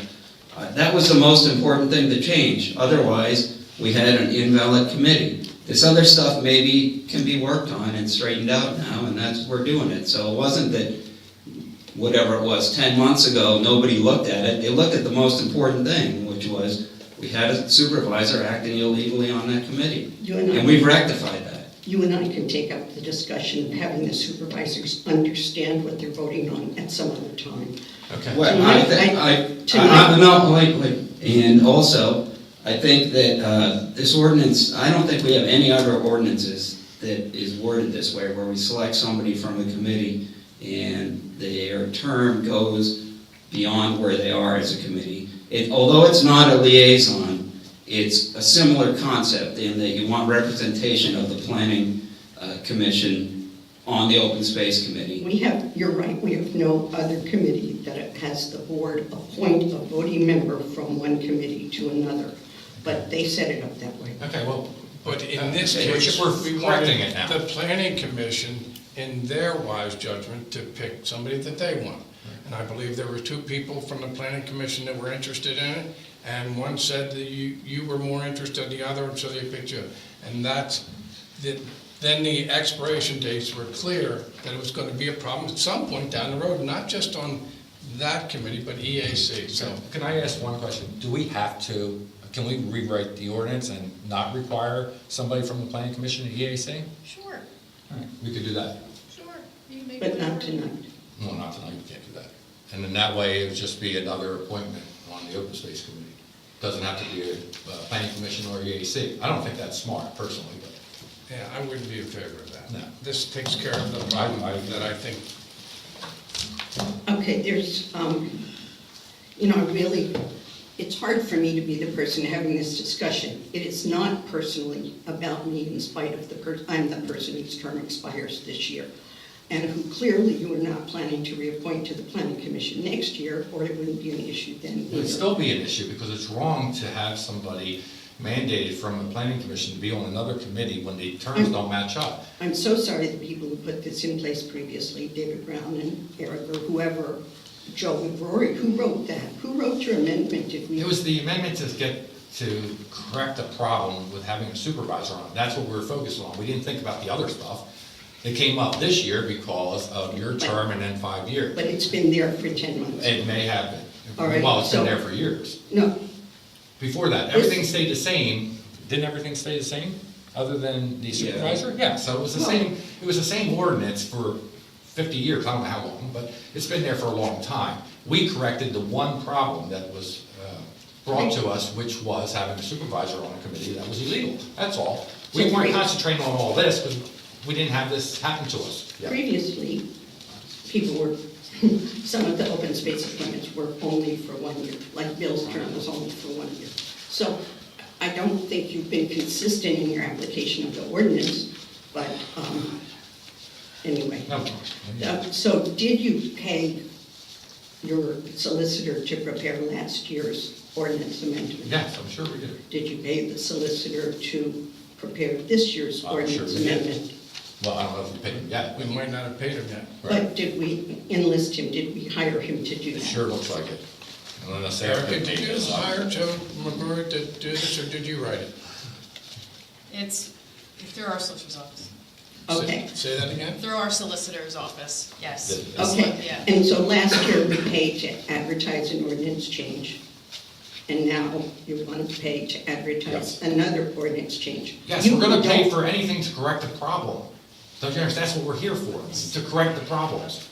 that was the most important thing to change. Otherwise, we had an invalid committee. This other stuff maybe can be worked on and straightened out now, and we're doing it. So it wasn't that whatever it was, 10 months ago, nobody looked at it. They looked at the most important thing, which was we had a supervisor acting illegally on that committee. And we've rectified that. You and I can take up the discussion of having the supervisors understand what they're voting on at some other time. Okay. Well, wait. And also, I think that this ordinance, I don't think we have any other ordinances that is worded this way, where we select somebody from the committee and their term goes beyond where they are as a committee. Although it's not a liaison, it's a similar concept in that you want representation of the planning commission on the open space committee. You're right, we have no other committee that has the board appoint a voting member from one committee to another, but they set it up that way. Okay, well, But in this okay, case, we're we correcting wanted it now. the planning commission, in their wise judgment, to pick somebody that they want. And I believe there were two people from the planning commission that were interested in it, and one said that you were more interested than the other, and so they picked you. And then the expiration dates were clear that it was going to be a problem at some point down the road, not just on that committee, but EAC. So can I ask one question? Can we rewrite the ordinance and not require somebody from the planning commission at EAC? Sure, All right, we could do that. sure. You make But whatever. not tonight. No, not tonight, we can't do that. And then that way, it would just be another appointment on the open space committee. Doesn't have to be a planning commission or EAC. I don't think that's smart, personally, but. yeah, I wouldn't be in favor of that. No. This takes care of the problem that I think. Okay, there's, really, it's hard for me to be the person having this discussion. It is not personally about me in spite of I'm the person whose term expires this year, and who clearly you are not planning to reappoint to the planning commission next year, or it wouldn't be an issue then It would either. still be an issue, because it's wrong to have somebody mandated from the planning commission to be on another committee when the terms don't match up. I'm so sorry the people who put this in place previously, David Brown and Eric, or whoever, Joe McRory, who wrote that? Who wrote your amendment? It was the amendment to correct a problem with having a supervisor on it. That's what we were focused on. We didn't think about the other stuff. It came up this year because of your term and then 5 years. But it's been there for 10 months. It may have been. All right, Well, it's been so- there for years. No, Before that, everything stayed the same. Didn't everything stay the same, other than the supervisor? Yeah, so it was the same ordinance for 50 years, I don't know how long, but it's been there for a long time. We corrected the one problem that was brought to us, which was having a supervisor on a committee that was illegal. That's all. We weren't concentrating on all this, because we didn't have this happen to us. Yeah. Previously, people were, some of the open space appointments were only for 1 year, like Bill's term was only for 1 year. So I don't think you've been consistent in your application of the ordinance, but anyway. No. So did you pay your solicitor to prepare last year's ordinance amendment? Yes, I'm sure we did. Did you pay the solicitor to prepare this year's I'm sure ordinance we did. amendment? Well, I don't know if we paid him yet. We might not have paid him yet. But did we enlist him, did we hire him to do It that? sure looks like it. Unless they Eric, have did paid you this. hire Joe McGrory to do this, or did you write it? It's through our solicitor's office. Okay. Say that again? Through our solicitor's office, yes. Okay, Yeah. and so last year we paid to advertise an ordinance change, and now you want to pay to advertise another ordinance change. Yes, You we're gonna pay don't- for anything to correct the problem. Don't you understand? That's what we're here for, to correct the problems.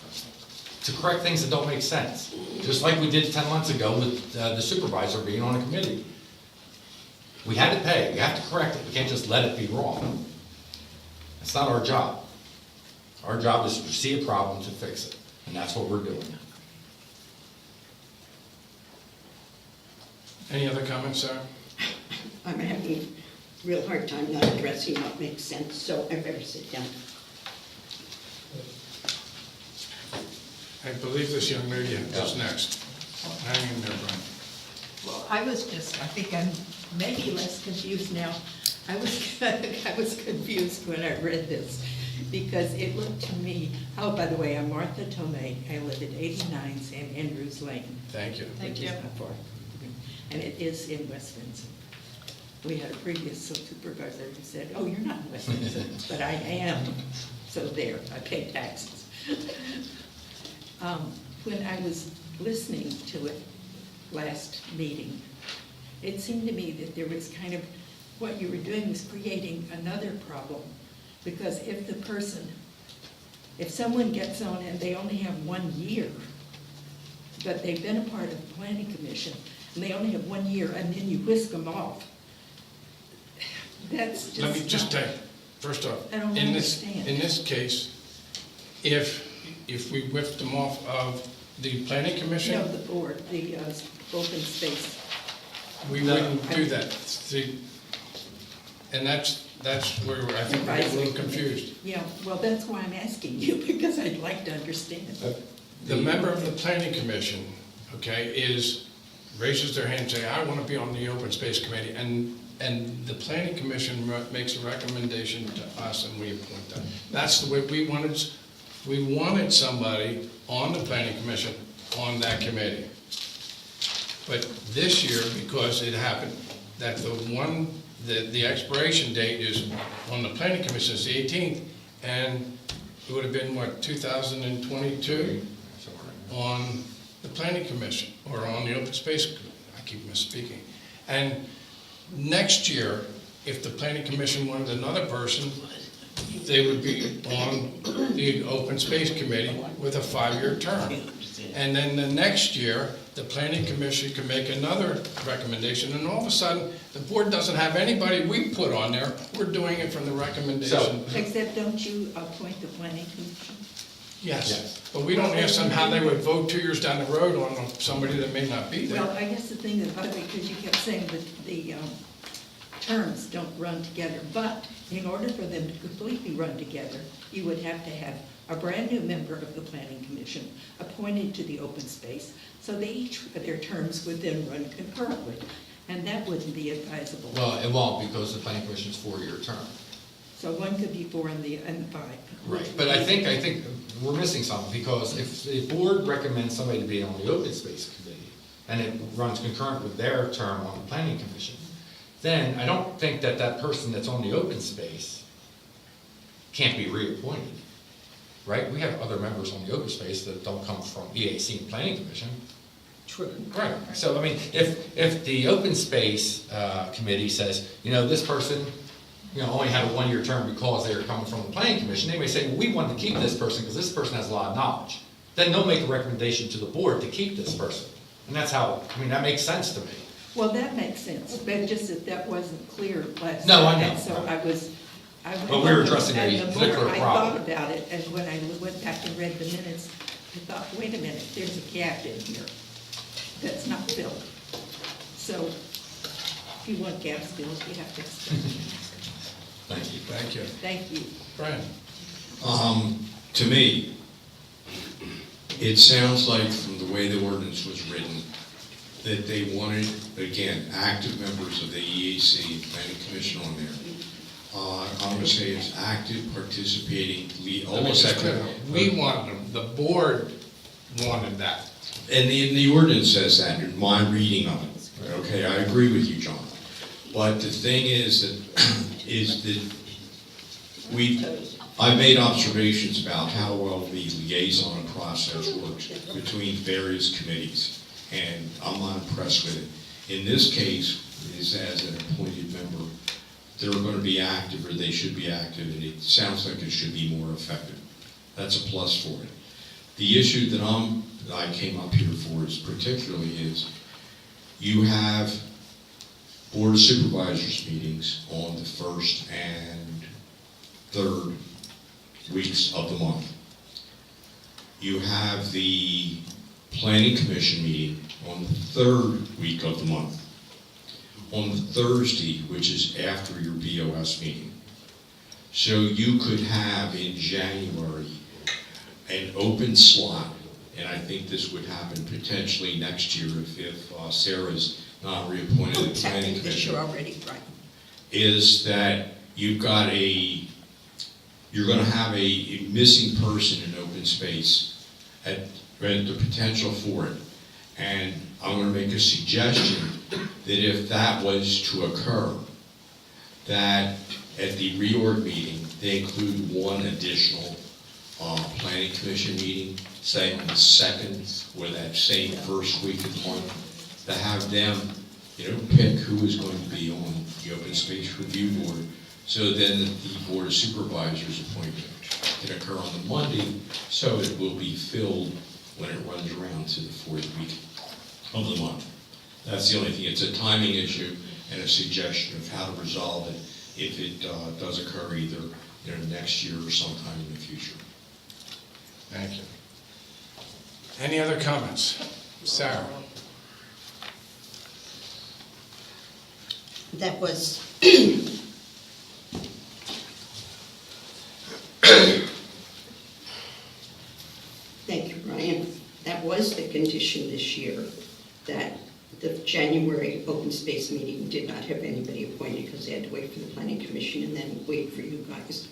To correct things that don't make sense. Just like we did 10 months ago with the supervisor being on a committee. We had to pay, we have to correct it, we can't just let it be wrong. It's not our job. Our job is to see a problem to fix it, and that's what we're doing. Any other comments, sir? I'm having a real hard time not addressing what makes sense, so I better sit down. I believe this young lady is next. Hang in there, Brian. Well, I think I'm maybe less confused now. I was confused when I read this, because it looked to me, oh, by the way, I'm Martha Tomei. I live at 89 St. Andrews Lane. Thank you. Which is not far. And it is in West Vincent. We had a previous supervisor who said, oh, you're not in West Vincent, but I am. So there, I pay taxes. When I was listening to it last meeting, it seemed to me that there was kind of, what you were doing was creating another problem. Because if someone gets on and they only have 1 year, but they've been a part of the planning commission, and they only have 1 year, and then you whisk them off, that's just Let me just not- tell you, first off, I don't in this understand. case, if we whipped them off of the planning commission, No, the board, the open space. we wouldn't do that. See, and that's where I think we're getting a little confused. Yeah, well, that's why I'm asking you, because I'd like to understand. The member of the planning commission, okay, raises their hand and say, I want to be on the open space committee, and the planning commission makes a recommendation to us and we appoint them. That's the way we wanted somebody on the planning commission on that committee. But this year, because it happened that the expiration date is on the planning commission is the 18th, and it would have been, what, 2022 on the planning commission, or on the open space, I keep misspeaking. And next year, if the planning commission wanted another person, they would be on the open space committee with a 5-year term. And then the next year, the planning commission can make another recommendation, and all of a sudden, the board doesn't have anybody we put on there, we're doing it from the recommendation. Except don't you appoint the planning commission? Yes, but we don't ask them how they would vote 2 years down the road on somebody that may not be there. Well, I guess the thing that bothered me, because you kept saying that the terms don't run together, but in order for them to completely run together, you would have to have a brand-new member of the planning commission appointed to the open space, so their terms would then run concurrently, and that wouldn't be advisable. Well, it won't, because the planning commission's 4-year term. So one could be 4 and 5. Right, but I think we're missing something, because if the board recommends somebody to be on the open space committee, and it runs concurrent with their term on the planning commission, then I don't think that person that's on the open space can't be reappointed, right? We have other members on the open space that don't come from EAC and planning commission. True. Right, so I mean, if the open space committee says, this person, only had a 1-year term because they are coming from the planning commission, they may say, well, we want to keep this person because this person has a lot of knowledge. Then they'll make a recommendation to the board to keep this person. And that's how, that makes sense to me. Well, that makes sense, but just that wasn't clear last No, time. I know. And so But we're addressing a And the more particular I problem. thought about it, and when I went back and read the minutes, I thought, wait a minute, there's a gap in here that's not filled. So if you want gaps filled, you have to explain. Thank you. Thank you. Thank you. Brian? To me, it sounds like from the way the ordinance was written, that they wanted, again, active members of the EAC and Planning Commission on there. I'm gonna say it's active, participating, almost active. We wanted them, the board wanted that. And the ordinance says that, in my reading of it. Okay, I agree with you, John. But the thing is that, I've made observations about how well the liaison process works between various committees, and I'm not impressed with it. In this case, is as an appointed member, they're going to be active, or they should be active, and it sounds like it should be more effective. That's a plus for it. The issue that I came up here for is you have Board of Supervisors meetings on the first and third weeks of the month. You have the Planning Commission meeting on the third week of the month. On the Thursday, which is after your BOS meeting. So you could have in January an open slot, and I think this would happen potentially next year if Sarah's not reappointed to the Planning This Commission. year already, right? Is that you're going to have a missing person in open space at the potential for it. And I'm going to make a suggestion that if that was to occur, that at the reorg meeting, they include one additional Planning Commission meeting, say on the second or that same first week of the month, to have them, pick who is going to be on the Open Space Review Board, so then the Board of Supervisors appointment can occur on the Monday, so it will be filled when it runs around to the fourth week of the month. That's the only thing. It's a timing issue and a suggestion of how to resolve it if it does occur either next year or sometime in the future. Thank you. Any other comments? Sarah? That was thank you, Brian. That was the condition this year, that the January open space meeting did not have anybody appointed because they had to wait for the Planning Commission and then wait for you guys.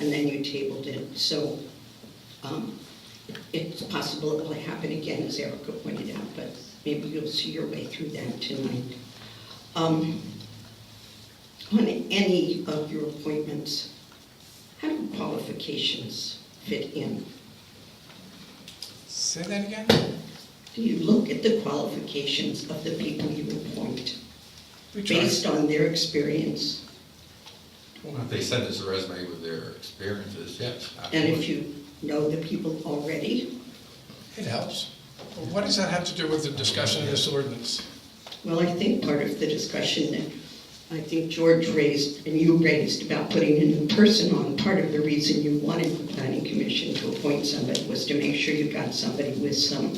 And then you tabled it. So it's possible it will happen again, as Erica pointed out, but maybe you'll see your way through that tonight. On any of your appointments, how do qualifications fit in? Say that again? Do you look at the qualifications of the people you appoint We try. based on their experience? Well, if they send us a resume with their experiences, yes, And absolutely. if you know the people already? It helps. Well, what does that have to do with the discussion of this ordinance? Well, I think part of the discussion that I think George raised and you raised about putting a new person on, part of the reason you wanted the Planning Commission to appoint somebody was to make sure you got somebody with some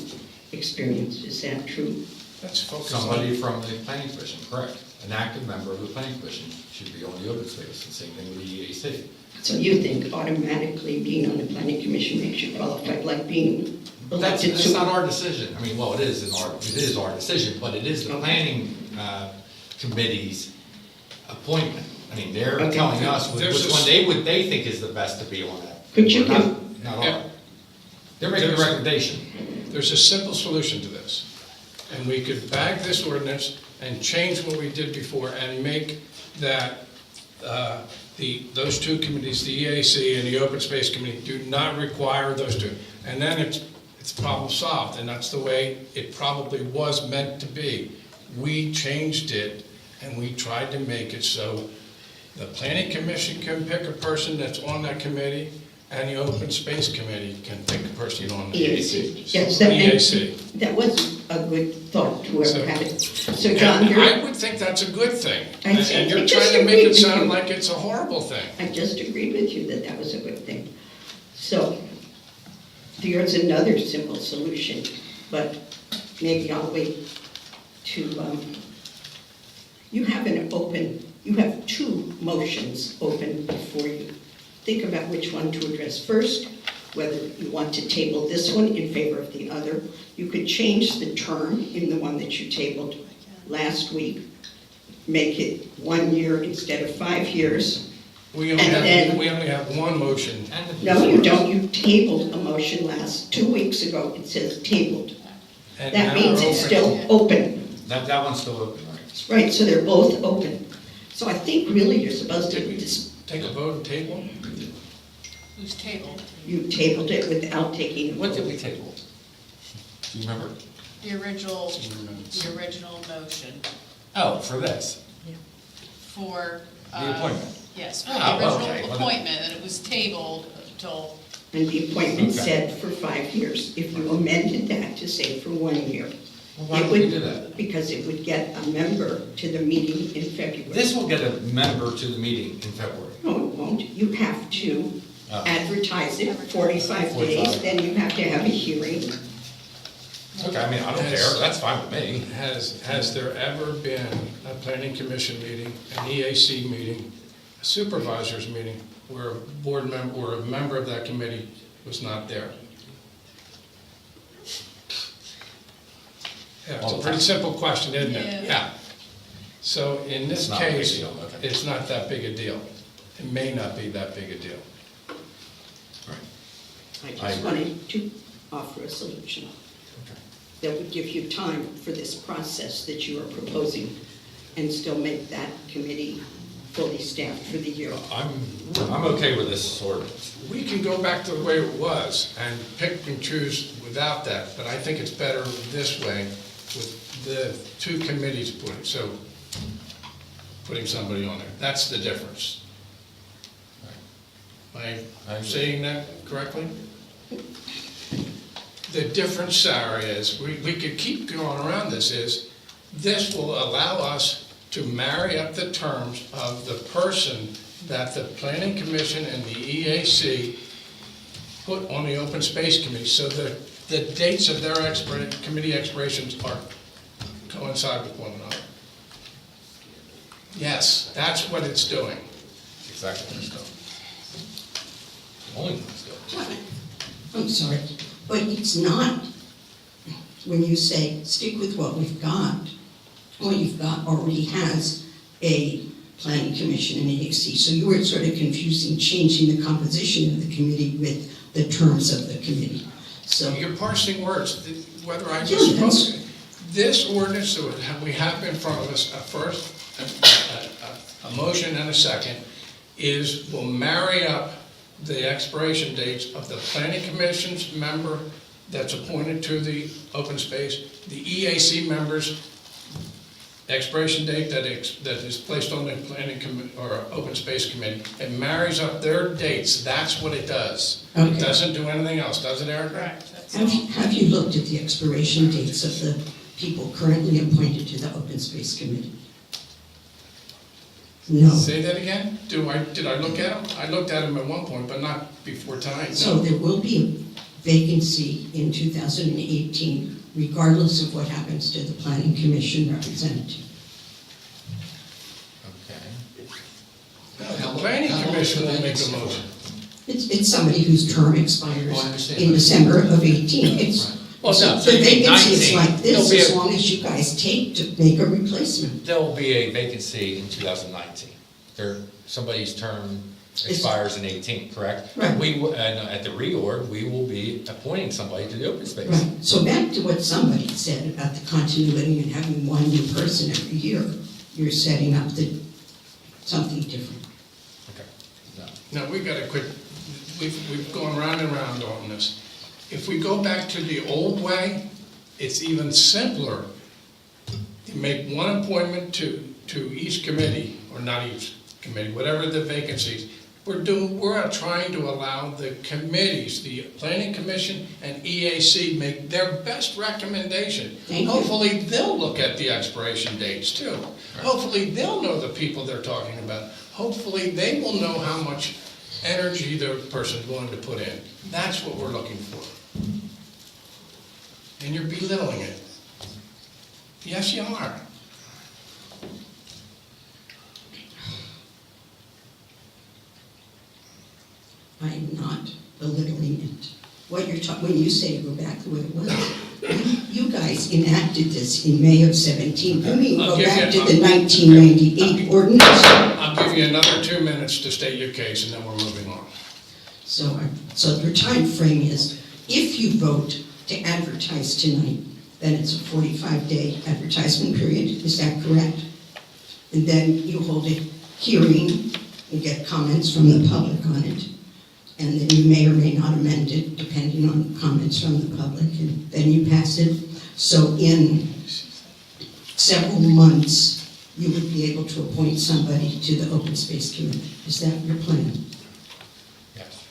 experience. Is that true? Let's focus on... Somebody from the Planning Commission, correct. An active member of the Planning Commission should be on the open space, the same thing with the EAC. So you think automatically being on the Planning Commission makes you qualified, like being elected? That's not our decision. I mean, well, it is our decision, but it is the planning committee's appointment. I mean, they're Okay. telling us There's which a- one they think is the best to be on that. Could you Not- give- Not Yeah. our. They're making a There's- recommendation. There's a simple solution to this. And we could bag this ordinance and change what we did before and make that those two committees, the EAC and the Open Space Committee, do not require those two. And then it's problem solved, and that's the way it probably was meant to be. We changed it, and we tried to make it so the Planning Commission can pick a person that's on that committee, and the Open Space Committee can pick a person on the EAC. Yes, EAC. that was a good thought, So- whoever had it. So John, And I you're, would think that's a good thing. I And said- you're I just trying to make agreed it with sound you. like it's a horrible thing. I just agreed with you that that was a good thing. So there's another simple solution, but maybe I'll wait to, you have two motions open before you. Think about which one to address first, whether you want to table this one in favor of the other. You could change the term in the one that you tabled last week, make it 1 year instead of 5 years. We And then- only have one motion. No, you don't, you tabled a motion 2 weeks ago, it says tabled. And That now means we're it's open. still open. That one's still open, right? Right, so they're both open. So I think really you're supposed Did we to, just take a vote and table? Who's tabled? you tabled it without taking a What did vote. we table? Do you remember? The original motion Oh, for this? for. The appointment? Yes, for Oh, the okay. original Well, appointment, and it was tabled until, And the appointment Okay. said for 5 years. If you amended that to say for 1 year. Well, why it would we would- do that? Because it would get a member to the meeting in February. This will get a member to the meeting in February. No, it won't. You have to Oh. advertise it 45 days, 45. then you have to have a hearing. Okay, I mean, I don't care, that's fine with me. Has there ever been a planning commission meeting, an EAC meeting, a supervisors meeting, where a board member or a member of that committee was not there? Yeah, it's All a the pretty time. simple question, isn't it? Yeah. So in this It's not a big case, deal, okay. it's not that big a deal. It may not be that big a deal. I I just agree. wanted to offer a solution Okay. that would give you time for this process that you are proposing and still make that committee fully staffed for the year. I'm okay with this ordinance. We can go back to the way it was and pick and choose without that, but I think it's better this way with the two committees putting somebody on there. That's the difference. Am I I agree. saying that correctly? The difference, Sarah, is, we could keep going around this will allow us to marry up the terms of the person that the Planning Commission and the EAC put on the Open Space Committee, so the dates of their committee expirations coincide with one another. Yes, that's what it's doing. Exactly what it's doing. Only what it's doing. I'm sorry, but it's not, when you say stick with what we've got already has a planning commission and EAC, so you were sort of confusing changing the composition of the committee with the terms of the committee. So, You're parsing words, whether I Yeah, misspoke. that's- This ordinance that we have in front of us, a motion and a second, will marry up the expiration dates of the planning commission's member that's appointed to the open space, the EAC members' expiration date that is placed on the or open space committee. It marries up their dates, that's what it does. It Okay. doesn't do anything else, does it, Erica? correct, that's have all. have you looked at the expiration dates of the people currently appointed to the Open Space Committee? No. Say that again? Did I look at them? I looked at them at one point, but not before tonight. So No. there will be a vacancy in 2018, regardless of what happens to the Planning Commission representative. Okay. The planning commission will make the motion. It's somebody whose term expires Oh, I understand. in December of 18. It's, Well, no, the so you mean vacancy is 19. like There'll this, be as a- long as you guys take to make a replacement. There will be a vacancy in 2019. Somebody's term expires in 18, correct? Right. And at the reorg, we will be appointing somebody to the open space. Right, so back to what somebody said about the continuity and having one new person every year, you're setting up something different. Okay. No. Now, we've got to quit, we've gone round and round on this. If we go back to the old way, it's even simpler. You make one appointment to each committee, or not each committee, whatever the vacancies, We're trying to allow the committees, the planning commission and EAC, make their best recommendation. Thank you. Hopefully, they'll look at the expiration dates too. Hopefully, they'll know the people they're talking about. Hopefully, they will know how much energy the person's willing to put in. That's what we're looking for. And you're belittling it. Yes, you are. I am not belittling it. What you're talking, when you say go back to what it was, you guys enacted this in May of 17. I mean, I'll go give back you- to the 1998 ordinance. I'll give you another 2 minutes to state your case, and then we're moving on. So your time frame is, if you vote to advertise tonight, then it's a 45-day advertisement period, is that correct? And then you hold a hearing, and get comments from the public on it, and then you may or may not amend it, depending on comments from the public, and then you pass it. So in several months, you would be able to appoint somebody to the Open Space Committee. Is that your plan? Yes,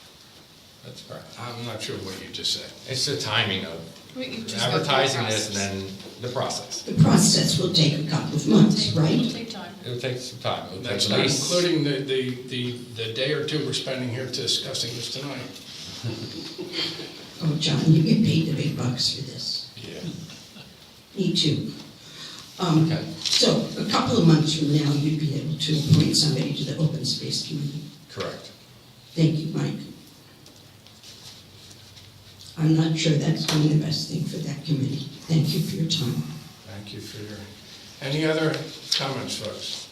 that's correct. I'm not sure what you just said. It's the timing of We can just go through the advertising this and process. then the process. The process will take a couple of months, It'll right? take time. It'll take some time. It'll take That's at not least- including the day or two we're spending here discussing this tonight. Oh, John, you get paid the big bucks for this. Yeah. Me too. Okay. So a couple of months from now, you'd be able to appoint somebody to the Open Space Committee. Correct. Thank you, Mike. I'm not sure that's doing the best thing for that committee. Thank you for your time. Thank you for your, any other comments, folks?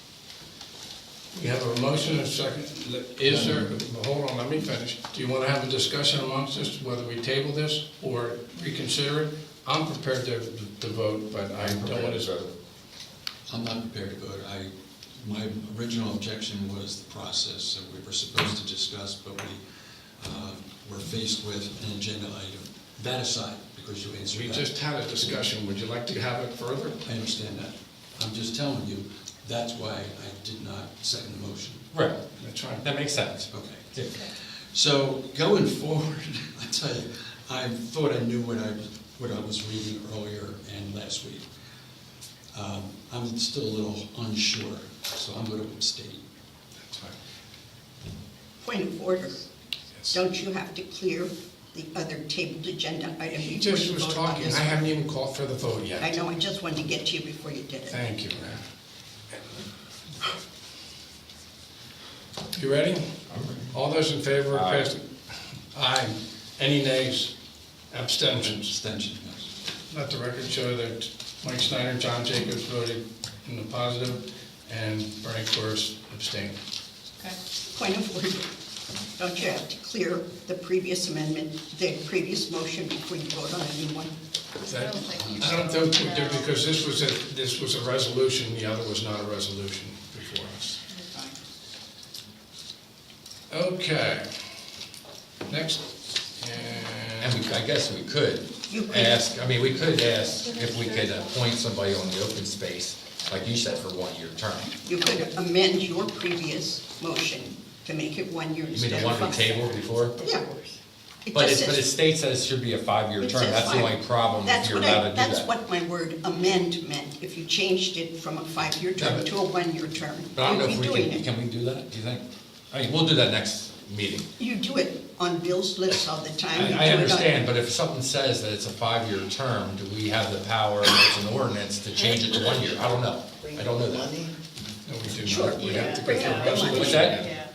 We have a motion and a second. Is there, hold on, let me finish. Do you want to have a discussion amongst us whether we table this or reconsider it? I'm prepared to vote, but I don't want to. I'm not prepared to vote. My original objection was the process that we were supposed to discuss, but we were faced with an agenda item. That aside, because you answered We that. just had a discussion. Would you like to have it further? I understand that. I'm just telling you, that's why I did not second the motion. Right. That's right. That makes sense. Okay. So going forward, I tell you, I thought I knew what I was reading earlier and last week. I'm still a little unsure, so I'm going to abstain. That's right. Point of order. Don't you have to clear the other tabled agenda item? He before just you was vote on talking. this I one? haven't even called for the vote yet. I know, I just wanted to get to you before you did it. Thank you, man. You ready? All those in favor of Aye. passing? Aye. Any nays? Abstentions? Abstention, yes. Let the record show that Mike Snyder and John Jacobs voted in the positive, and Bernie Corrs abstained. Okay. Point of order. Don't you have to clear the previous amendment, the previous motion before you vote on a new one? That- I don't think you I don't should. think we do, because this was a resolution, the other was not a resolution before us. Okay. Next. And I guess we could You could. ask, we could ask if we could appoint somebody on the open space, like you said, for 1-year term. You could amend your previous motion to make it 1 year You mean instead the of one we 5. tabled before? Yeah. It But just it says- states that it should be a 5-year it term. says That's the 5. only problem if That's you're what allowed to do that. That's what my word amend meant, if you changed it from a 5-year Yeah, term but- to a 1-year term. But I don't know You'd if be we doing can it. we do that, do you think? We'll do that next meeting. You do it on Bill's lists all the time. You do I it on- understand, but if something says that it's a 5-year term, do we have the power, if it's an ordinance, to change it to 1 year? I don't know. I don't know that. No, we do Sure. not. We have to go Bring through up a the money. resolution. What's that? Yeah,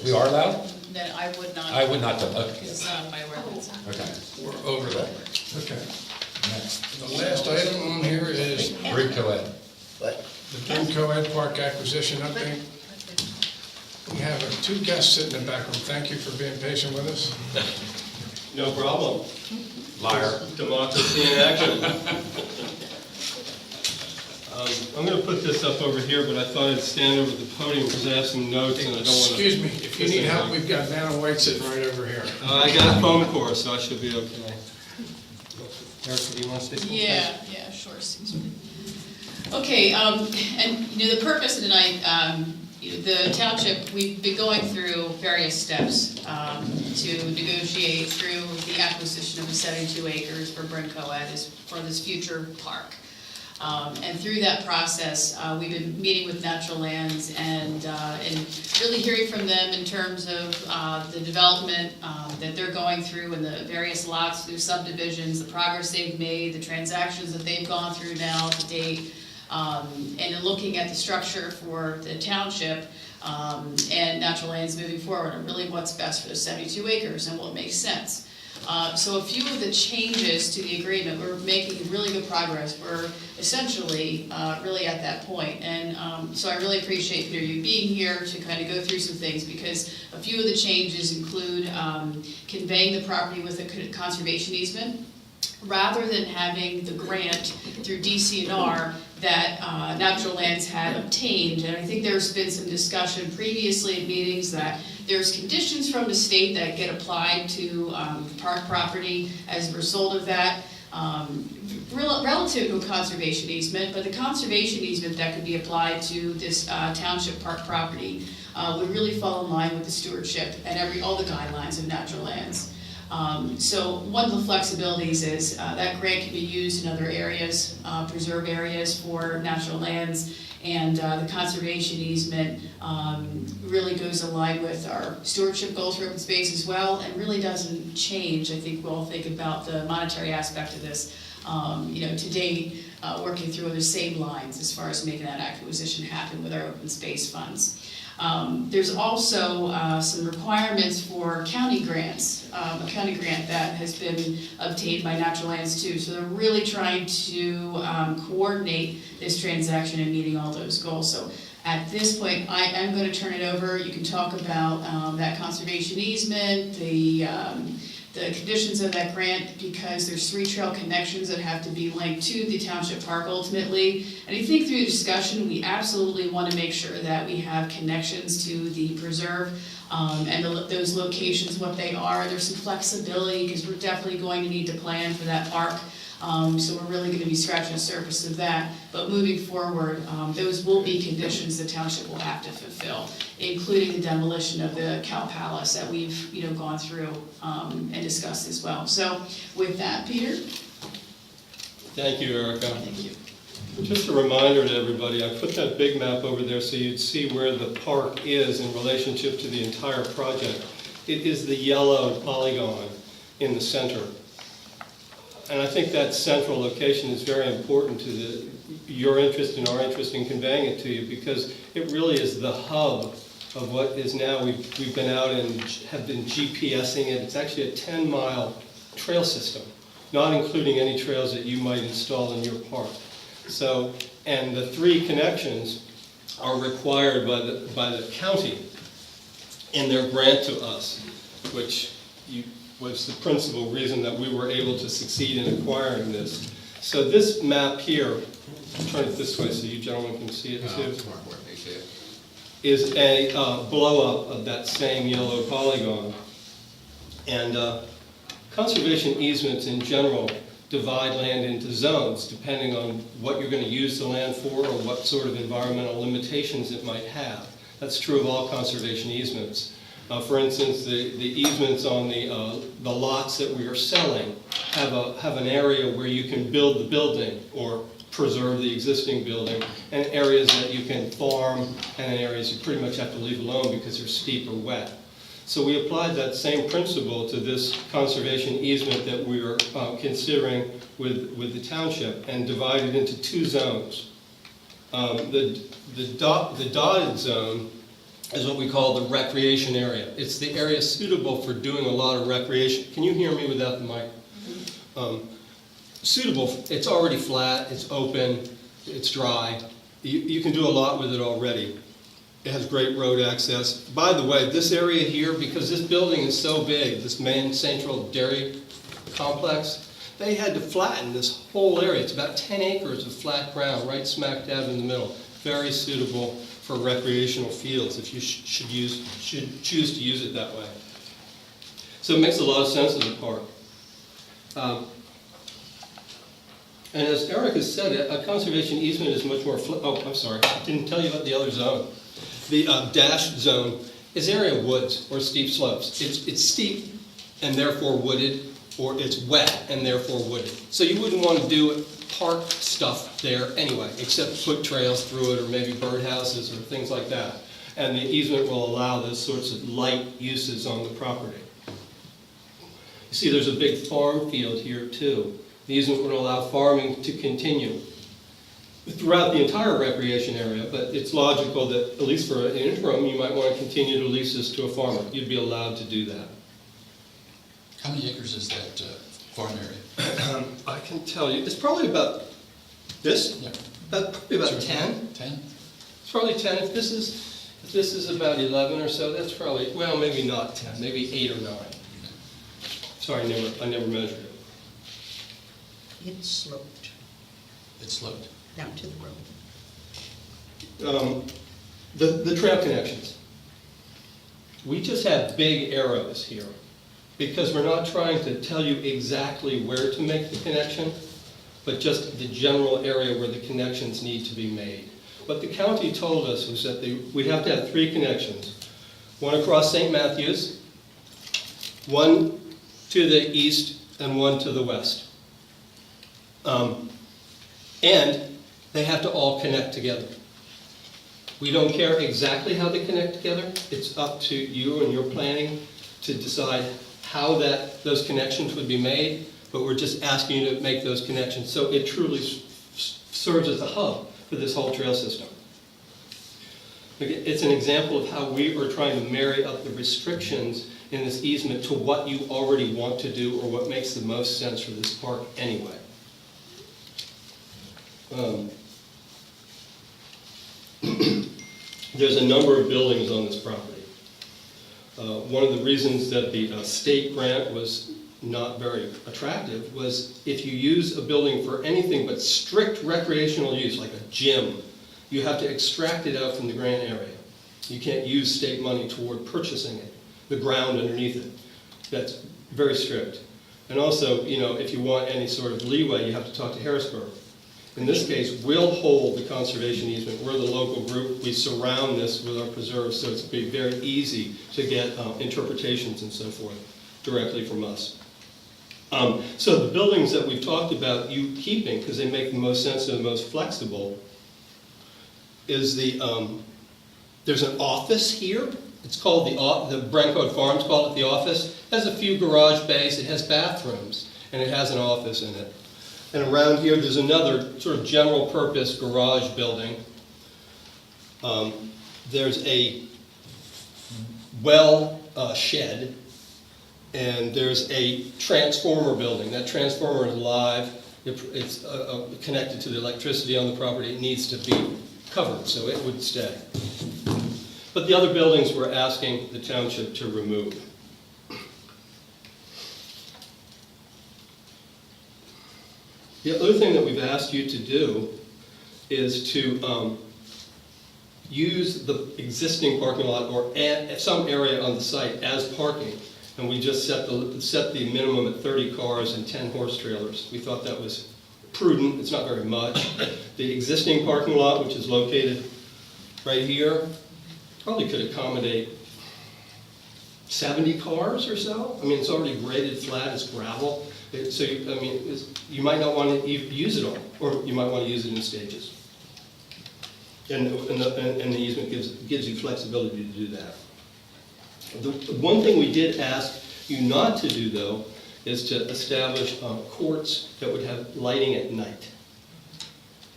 We are allowed? then I would not. I would not do, okay. It's not by ordinance. Okay. We're over that. Okay. Next. The last item on here is Brig co-ed. the Brim Co-ed Park acquisition update. We have 2 guests sitting in the back room. Thank you for being patient with us. No problem. Liar. Democracy in action. I'm going to put this up over here, but I thought I'd stand over the podium because I have some notes and I don't want to... Excuse me, if you need help, we've got Vanna White sitting right over here. I got a phone core, so I should be okay. Erica, do you want to say something? Yeah, sure, excuse me. Okay, and, the purpose of tonight, the township, we've been going through various steps to negotiate through the acquisition of the 72 acres for Brinco for this future park. And through that process, we've been meeting with Natural Lands and really hearing from them in terms of the development that they're going through and the various lots through subdivisions, the progress they've made, the transactions that they've gone through now to date, and in looking at the structure for the township and Natural Lands moving forward, and really what's best for the 72 acres and what makes sense. So a few of the changes to the agreement, we're making really good progress. We're essentially really at that point. And so I really appreciate, Peter, you being here to kind of go through some things, because a few of the changes include conveying the property with a conservation easement, rather than having the grant through DCNR that Natural Lands had obtained. And I think there's been some discussion previously in meetings that there's conditions from the state that get applied to park property as a result of that, relative to a conservation easement, but the conservation easement that could be applied to this township park property would really fall in line with the stewardship and all the guidelines of Natural Lands. So one of the flexibilities is that grant can be used in other areas, preserve areas for Natural Lands, and the conservation easement really goes in line with our stewardship goals for open space as well, and really doesn't change. I think we'll all think about the monetary aspect of this. To date, working through the same lines as far as making that acquisition happen with our open space funds. There's also some requirements for county grants, a county grant that has been obtained by Natural Lands too. So they're really trying to coordinate this transaction and meeting all those goals. So at this point, I am going to turn it over. You can talk about that conservation easement, the conditions of that grant, because there's 3 trail connections that have to be linked to the township park ultimately. And I think through the discussion, we absolutely want to make sure that we have connections to the preserve and those locations, what they are. There's some flexibility, because we're definitely going to need to plan for that park. So we're really going to be scratching the surface of that. But moving forward, those will be conditions the township will have to fulfill, including the demolition of the Cow Palace that we've gone through and discussed as well. So with that, Peter? Thank you, Erica. Thank you. Just a reminder to everybody, I put that big map over there so you'd see where the park is in relationship to the entire project. It is the yellow polygon in the center. And I think that central location is very important to your interest and our interest in conveying it to you, because it really is the hub of what is now, we've been out and have been GPSing it. It's actually a 10-mile trail system, not including any trails that you might install in your park. So, and the 3 connections are required by the county in their grant to us, which was the principal reason that we were able to succeed in acquiring this. So this map here, turn it this way so you gentlemen can see it too, is a blow-up of that same yellow polygon. And conservation easements in general divide land into zones depending on what you're going to use the land for or what sort of environmental limitations it might have. That's true of all conservation easements. For instance, the easements on the lots that we are selling have an area where you can build the building or preserve the existing building, and areas that you can farm, and areas you pretty much have to leave alone because they're steep or wet. So we applied that same principle to this conservation easement that we are considering with the township, and divided into 2 zones. The dotted zone is what we call the recreation area. It's the area suitable for doing a lot of recreation. Can you hear me without the mic? Suitable, it's already flat, it's open, it's dry. You can do a lot with it already. It has great road access. By the way, this area here, because this building is so big, this main central dairy complex, they had to flatten this whole area. It's about 10 acres of flat ground right smack dab in the middle. Very suitable for recreational fields if you should choose to use it that way. So it makes a lot of sense as a park. And as Eric has said, a conservation easement is much more, oh, I'm sorry, I didn't tell you about the other zone. The dashed zone is area of woods or steep slopes. It's steep and therefore wooded, or it's wet and therefore wooded. So you wouldn't want to do park stuff there anyway, except put trails through it or maybe birdhouses or things like that. And the easement will allow those sorts of light uses on the property. You see there's a big farm field here too. The easement would allow farming to continue throughout the entire recreation area, but it's logical that, at least for an interim, you might want to continue to lease this to a farmer. You'd be allowed to do that. How many acres is that farm area? I can tell you, it's probably about this, Yeah. probably about 10. 10? It's probably 10. If this is about 11 or so, that's probably, well, maybe not 10, maybe 8 or 9. Sorry, I never measured it. It's sloped It's sloped. down to the road. The trail connections. We just have big arrows here because we're not trying to tell you exactly where to make the connection, but just the general area where the connections need to be made. What the county told us was that we have to have 3 connections. One across St. Matthews, one to the east, and one to the west. And they have to all connect together. We don't care exactly how they connect together. It's up to you and your planning to decide how those connections would be made, but we're just asking you to make those connections so it truly serves as a hub for this whole trail system. It's an example of how we are trying to marry up the restrictions in this easement to what you already want to do or what makes the most sense for this park anyway. There's a number of buildings on this property. One of the reasons that the state grant was not very attractive was if you use a building for anything but strict recreational use, like a gym, you have to extract it out from the grant area. You can't use state money toward purchasing it, the ground underneath it. That's very strict. And also, if you want any sort of leeway, you have to talk to Harrisburg. In this case, we'll hold the conservation easement. We're the local group. We surround this with our preserves, so it's going to be very easy to get interpretations and so forth directly from us. So the buildings that we've talked about you keeping, because they make the most sense and the most flexible, is there's an office here. It's called the Brancode Farms called it the office. It has a few garage bays. It has bathrooms, and it has an office in it. And around here, there's another sort of general purpose garage building. There's a well shed, and there's a transformer building. That transformer is live. It's connected to the electricity on the property. It needs to be covered, so it would stay. But the other buildings we're asking the township to remove. The other thing that we've asked you to do is to use the existing parking lot or add some area on the site as parking. And we just set the minimum at 30 cars and 10 horse trailers. We thought that was prudent. It's not very much. The existing parking lot, which is located right here, probably could accommodate 70 cars or so. I mean, it's already graded flat, it's gravel. So, you might not want to use it all, or you might want to use it in stages. And the easement gives you flexibility to do that. The one thing we did ask you not to do, though, is to establish courts that would have lighting at night.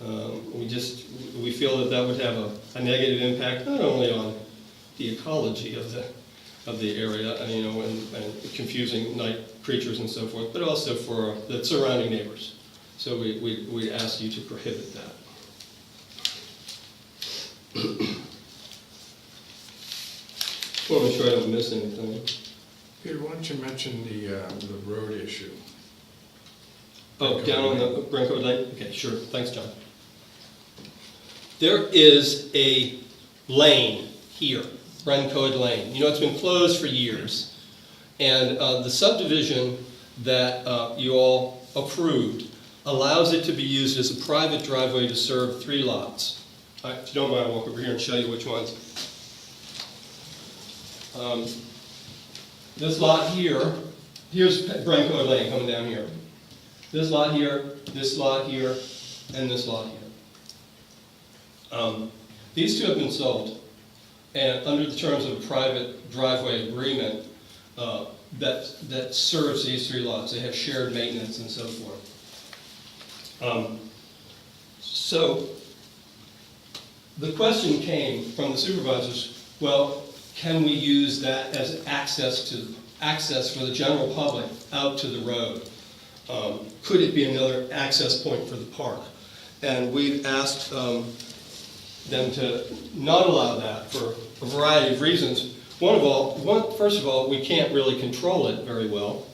We feel that would have a negative impact not only on the ecology of the area, and confusing night creatures and so forth, but also for the surrounding neighbors. So we ask you to prohibit that. Well, make sure I don't miss anything. Peter, why don't you mention the road issue? Oh, down on the Brancode Lane? Okay, sure. Thanks, John. There is a lane here, Brancode Lane. It's been closed for years. And the subdivision that you all approved allows it to be used as a private driveway to serve 3 lots. If you don't mind, I'll walk over here and show you which ones. This lot here, here's Branco Lane coming down here. This lot here, and this lot here. These two have been sold, and under the terms of a private driveway agreement that serves these three lots. They have shared maintenance and so forth. So the question came from the supervisors, well, can we use that as access for the general public out to the road? Could it be another access point for the park? And we've asked them to not allow that for a variety of reasons. First of all, we can't really control it very well.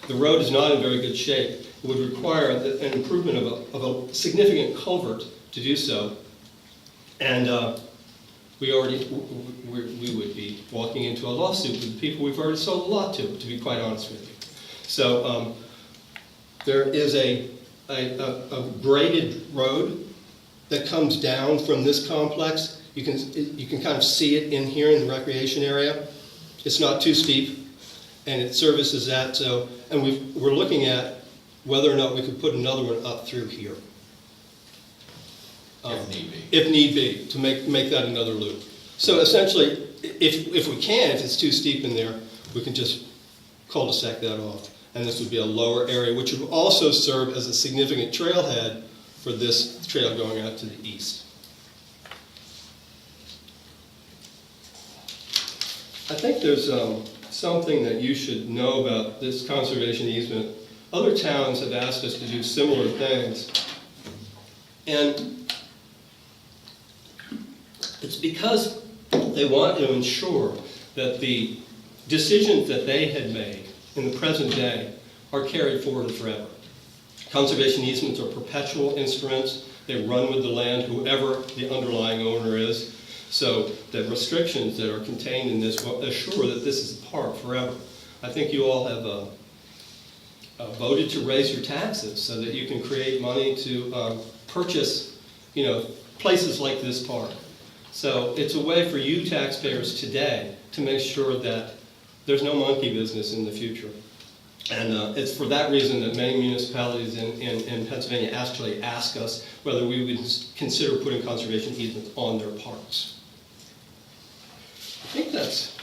The road is not in very good shape. It would require an improvement of a significant culvert to do so. And we would be walking into a lawsuit with the people we've already sold a lot to be quite honest with you. So there is a graded road that comes down from this complex. You can kind of see it in here in the recreation area. It's not too steep, and it services that. So, and we're looking at whether or not we could put another one up through here. If need be, to make that another loop. So essentially, if we can, if it's too steep in there, we can just cul-de-sac that off. And this would be a lower area, which would also serve as a significant trailhead for this trail going out to the east. I think there's something that you should know about this conservation easement. Other towns have asked us to do similar things. And it's because they want to ensure that the decisions that they had made in the present day are carried forward forever. Conservation easements are perpetual instruments. They run with the land, whoever the underlying owner is. So the restrictions that are contained in this will assure that this is a park forever. I think you all have voted to raise your taxes so that you can create money to purchase, places like this park. So it's a way for you taxpayers today to make sure that there's no monkey business in the future. And it's for that reason that many municipalities in Pennsylvania actually ask us whether we would consider putting conservation easements on their parks. I think that's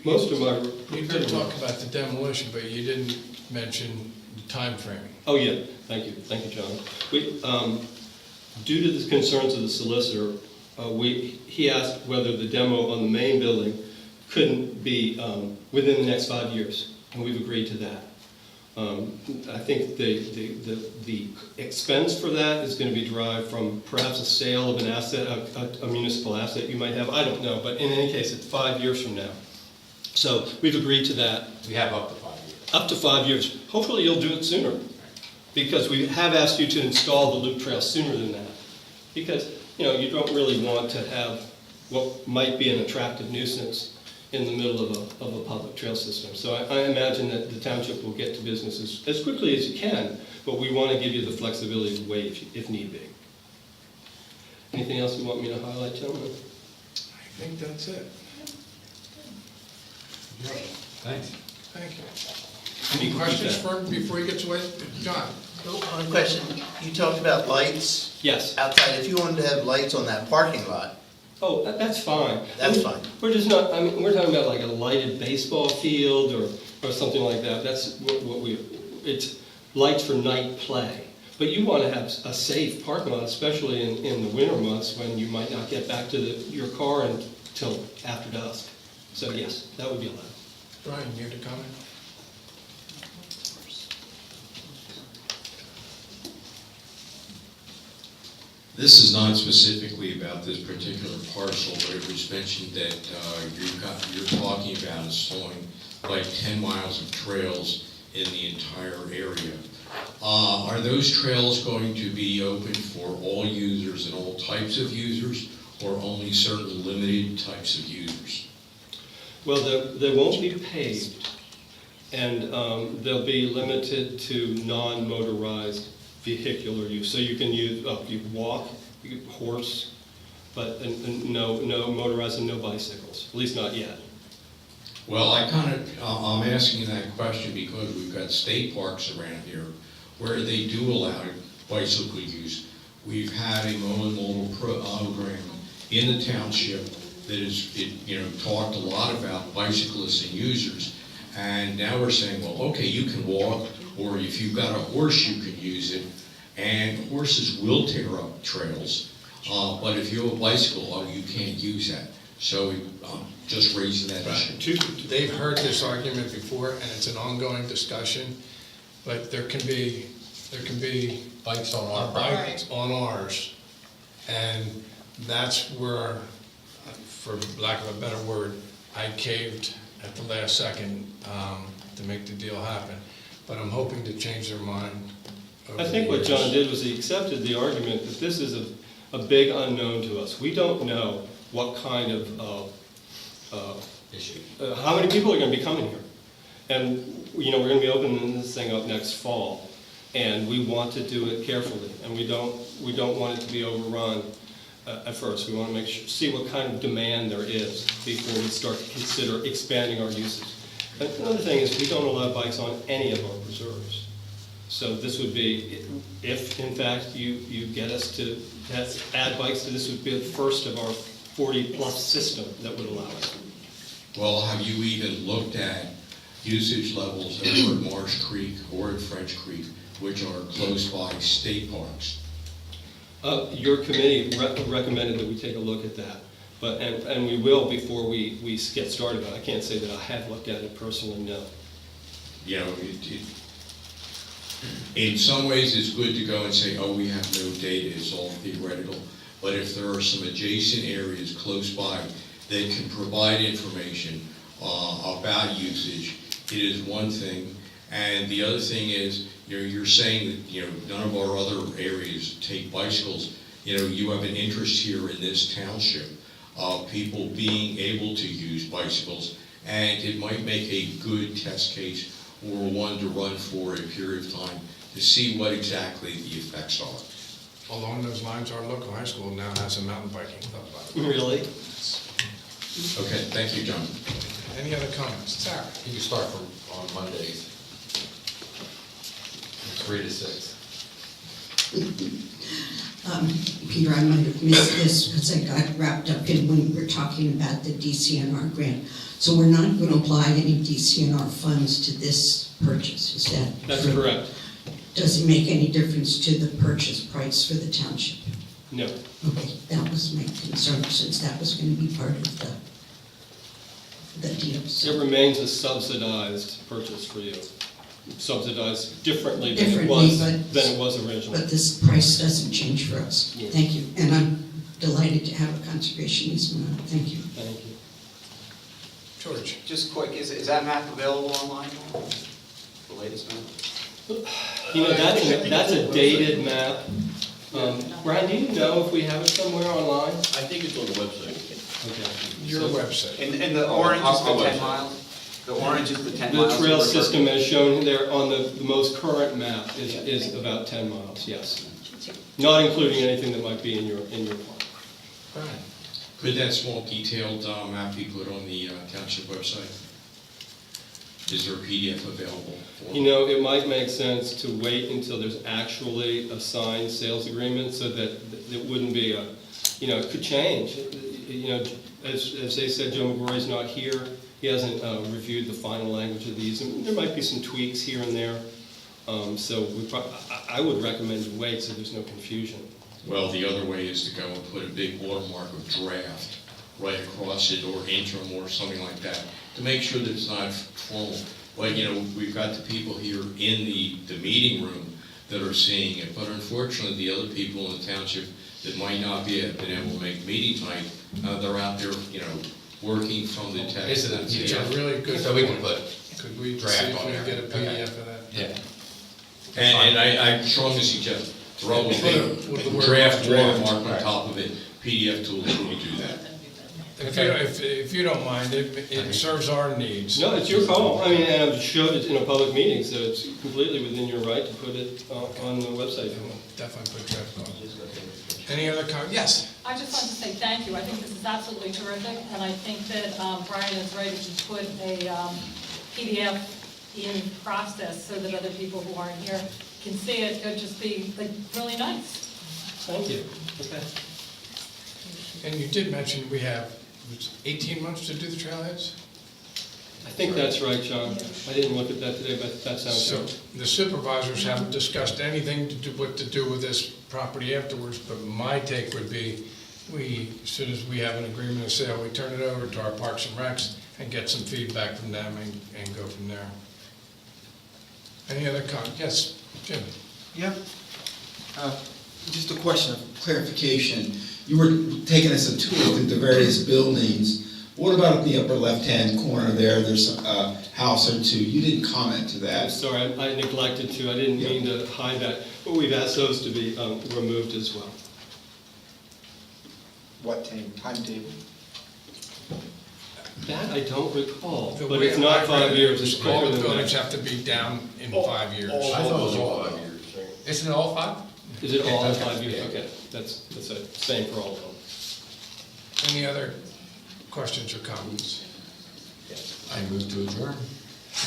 most of my... You did talk about the demolition, but you didn't mention the time framing. Oh, yeah. Thank you, John. Due to the concerns of the solicitor, he asked whether the demo on the main building couldn't be within the next 5 years, and we've agreed to that. I think the expense for that is going to be derived from perhaps a sale of an asset, a municipal asset you might have. I don't know, but in any case, it's 5 years from now. So we've agreed to that. We have up to 5 years. Up to 5 years. Hopefully you'll do it sooner, because we have asked you to install the loop trail sooner than that. Because, you don't really want to have what might be an attractive nuisance in the middle of a public trail system. So I imagine that the township will get to business as quickly as you can, but we want to give you the flexibility to wait if need be. Anything else you want me to highlight, gentlemen? I think that's it. Thanks. Thank you. Any questions for him before he gets away? John? One question, you talked about lights Yes. outside. If you wanted to have lights on that parking lot, Oh, that's fine. that's fine. We're just not, we're talking about like a lighted baseball field or something like that. That's it's lights for night play. But you want to have a safe parking lot, especially in the winter months when you might not get back to your car until after dusk. So yes, that would be allowed. Brian, you had a comment? This is not specifically about this particular parcel, but it was mentioned that you're talking about installing like 10 miles of trails in the entire area. Are those trails going to be open for all users and all types of users, or only certain limited types of users? Well, they won't be paved, and they'll be limited to non-motorized vehicular use. So you can use, you can walk, you can horse, but no motorized and no bicycles, at least not yet. Well, I'm asking that question because we've got state parks around here where they do allow bicycle use. We've had a modal program in the township that is, talked a lot about bicyclists and users. And now we're saying, well, okay, you can walk, or if you've got a horse, you can use it. And horses will tear up trails, but if you have a bicycle, you can't use that. So just raising that issue. They've heard this argument before, and it's an ongoing discussion, but there can be Bikes on our property. bikes on ours, and that's where, for lack of a better word, I caved at the last second to make the deal happen. But I'm hoping to change their mind. I think what John did was he accepted the argument that this is a big unknown to us. We don't know what kind of Issue. how many people are going to be coming here. And, we're going to be opening this thing up next fall, and we want to do it carefully, and we don't want it to be overrun at first. We want to see what kind of demand there is before we start to consider expanding our usage. And another thing is we don't allow bikes on any of our preserves. So this would be, if in fact you get us to add bikes to this, would be the first of our 40-plus system that would allow it. Well, have you even looked at usage levels over at Marsh Creek or at French Creek, which are close by state parks? Your committee recommended that we take a look at that, and we will before we get started. But I can't say that I have looked at it personally, no. In some ways, it's good to go and say, oh, we have no data, it's all theoretical. But if there are some adjacent areas close by that can provide information about usage, it is one thing. And the other thing is, you're saying that, none of our other areas take bicycles. You have an interest here in this township of people being able to use bicycles, and it might make a good test case or one to run for a period of time to see what exactly the effects are. Along those lines, our local high school now has a mountain biking club, by the way. Really? Okay, thank you, John. Any other comments? Sarah? You can start on Mondays, 3 to 6. Peter, I might have missed this because I got wrapped up in when we were talking about the DCNR grant. So we're not going to apply any DCNR funds to this purchase, is that That's true? correct. Does it make any difference to the purchase price for the township? No. Okay, that was my concern, since that was going to be part of the deal. It remains a subsidized purchase for you. Subsidized differently than it was originally. But this price doesn't change for us. Yes. Thank you. And I'm delighted to have a conservation easement. Thank you. Thank you. George? Just quick, is that map available online? The latest map? That's a dated map. Brian, do you know if we have it somewhere online? I think it's on the website. Okay. Your website. And the orange is the 10 miles? The orange is the 10 miles? The trail system as shown there on the most current map is about 10 miles, yes. Not including anything that might be in your park. Brian? Could that small detailed map be put on the township website? Is there a PDF available for it? It might make sense to wait until there's actually a signed sales agreement so that it wouldn't be it could change. As they said, Joe McGrory's not here. He hasn't reviewed the final language of these. And there might be some tweaks here and there. So I would recommend to wait so there's no confusion. Well, the other way is to go and put a big watermark of draft right across it, or interim, or something like that, to make sure that it's not formal. But, we've got the people here in the meeting room that are seeing it, but unfortunately, the other people in the township that might not be been able to make meeting tonight, they're out there, working from the text. Isn't it? It's a really good. So we can put Could we draft see if on we there. can get a PDF of that? Yeah. And I strongly suggest throw a With the big word draft draft. watermark on top of it. PDF tools will do that. If you don't mind, it serves our needs. No, it's your call. I mean, and I've showed it in a public meeting, so it's completely within your right to put it on the website. Definitely put that on. Any other comments? Yes? I just want to say thank you. I think this is absolutely terrific, and I think that Brian is right to put a PDF in process so that other people who aren't here can see it. It would just be like really nice. Thank you. Okay. And you did mention we have 18 months to do the trailheads? I think that's right, John. I didn't look at that today, but that sounds So good. the supervisors haven't discussed anything to do what to do with this property afterwards, but my take would be, as soon as we have an agreement of sale, we turn it over to our Parks and Recs and get some feedback from them and go from there. Any other comments? Yes, Jim? Yeah. Just a question of clarification. You were taking us a tour through the various buildings. What about at the upper left-hand corner there? There's a house or two. You didn't comment to I'm that. sorry, I neglected to. I didn't mean to hide that, but we've asked those to be removed as well. What timetable? That I don't recall, The but way it's not I read 5 it years. was It's all quicker the than buildings that. have to be down in 5 years. I thought it was all 5 years. Isn't it all 5? Is it all in 5 years? Okay, that's the same for all of them. Any other questions or comments? I move to adjourn.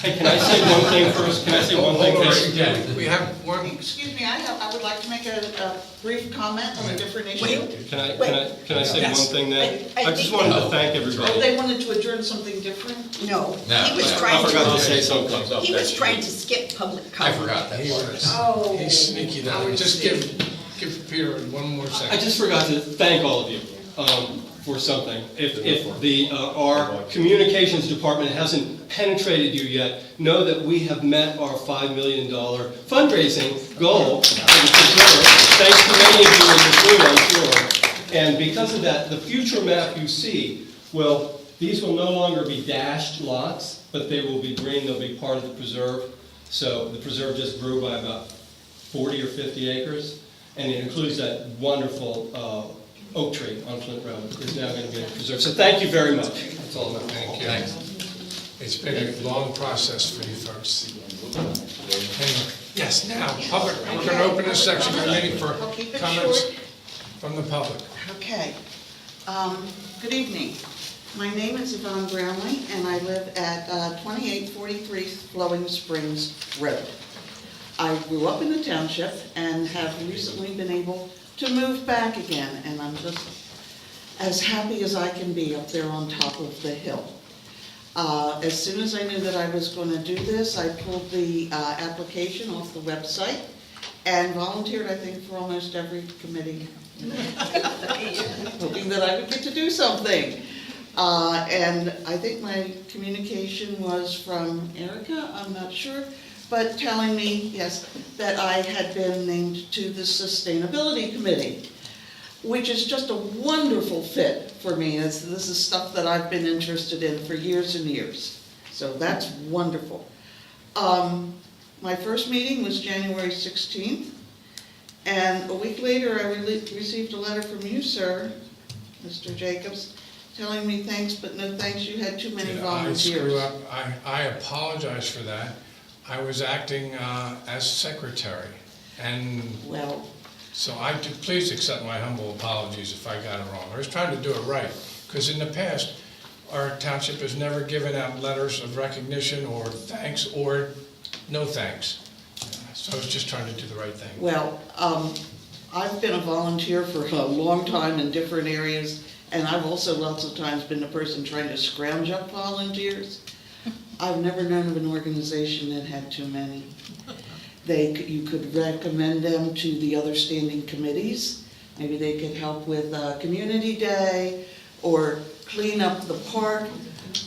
Can I say one thing first? Can I say one thing first? We have one. Excuse me, I would like to make a brief comment on a different issue. Can I say one thing then? I just wanted to thank Oh, everybody. they wanted to adjourn something different? No, No. he was I trying forgot to to, say something. he was trying to skip public I comment. forgot that part. Oh. He's sneaky that way. Just give Peter one more I second. just forgot to thank all of you for something. If our communications department hasn't penetrated you yet, know that we have met our $5 million fundraising goal for the preserve, thanks to many of you in this room, I'm sure. And because of that, the future map you see, these will no longer be dashed lots, but they will be green, they'll be part of the preserve. So the preserve just grew by about 40 or 50 acres, and it includes that wonderful oak tree on Flint Road is now going to be in the preserve. So thank you very much. That's all I'm going to Thank you. Thanks. It's been a long process for you folks. Anyway, yes, now, public, we're going to open this section of the meeting for I'll keep it comments short. from the public. Okay. Good evening. My name is Yvonne Brownlee, and I live at 2843 Flowing Springs Road. I grew up in the township and have recently been able to move back again, and I'm just as happy as I can be up there on top of the hill. As soon as I knew that I was going to do this, I pulled the application off the website and volunteered, I think, for almost every committee, hoping that I would get to do something. And I think my communication was from Erica, I'm not sure, but telling me, yes, that I had been named to the Sustainability Committee, which is just a wonderful fit for me, as this is stuff that I've been interested in for years and years. So that's wonderful. My first meeting was January 16th, and a week later I received a letter from you, sir, Mr. Jacobs, telling me thanks, but no thanks, you had too many Did I volunteers. screw up? I apologize for that. I was acting as secretary, and so please accept my humble apologies if I got it wrong. I was trying to do it right, because in the past, our township has never given out letters of recognition or thanks or no thanks. So I was just trying to do the right thing. Well, I've been a volunteer for a long time in different areas, and I've also lots of times been the person trying to scrounge up volunteers. I've never known of an organization that had too many. You could recommend them to the other standing committees. Maybe they could help with Community Day or clean up the park.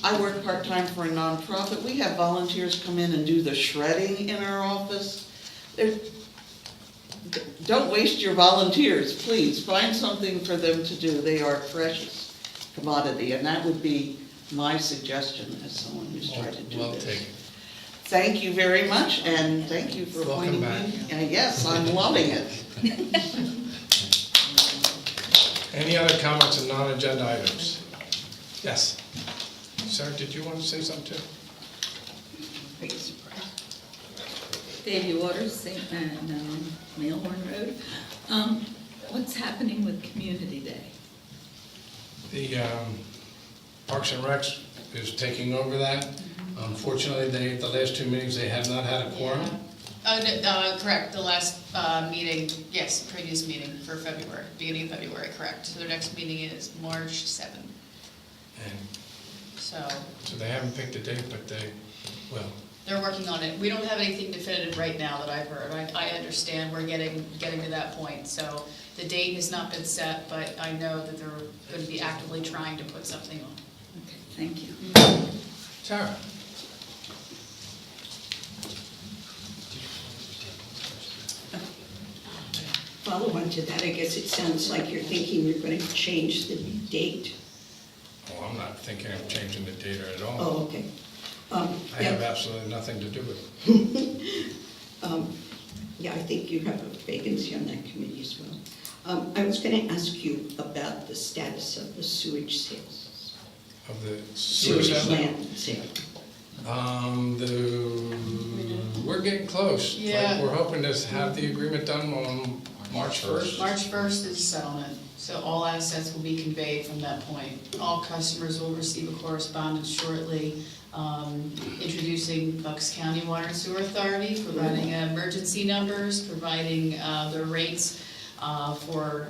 I work part-time for a nonprofit. We have volunteers come in and do the shredding in our office. Don't waste your volunteers, please. Find something for them to do. They are a precious commodity, and that would be my suggestion as someone who's tried to do this. Thank you very much, and thank you for appointing me. Yes, I'm loving it. Any other comments on non-agenda items? Yes. Sarah, did you want to say something too? Davy Waters, St. Mailhorn Road. What's happening with Community Day? The Parks and Recs is taking over that. Unfortunately, the last 2 meetings, they have not had a quorum. Correct, the last meeting, yes, previous meeting for February, beginning of February, correct. So their next meeting is March 7th. And So so they haven't picked a date, but they will. they're working on it. We don't have anything definitive right now that I've heard. I understand we're getting to that point. So the date has not been set, but I know that they're going to be actively trying to put something on. Okay, thank you. Sarah? Follow on to that, I guess it sounds like you're thinking you're going to change the date. Oh, I'm not thinking of changing the date at all. Oh, okay. I have absolutely nothing to do with it. Yeah, I think you have a vacancy on that committee as well. I was going to ask you about the status of the sewage sales. Of the sewage land sale. We're getting close. Yeah. Like, we're hoping to have the agreement done on March 1st. March 1st is settlement, so all assets will be conveyed from that point. All customers will receive a correspondence shortly introducing Bucks County Water and Sewer Authority, providing emergency numbers, providing the rates for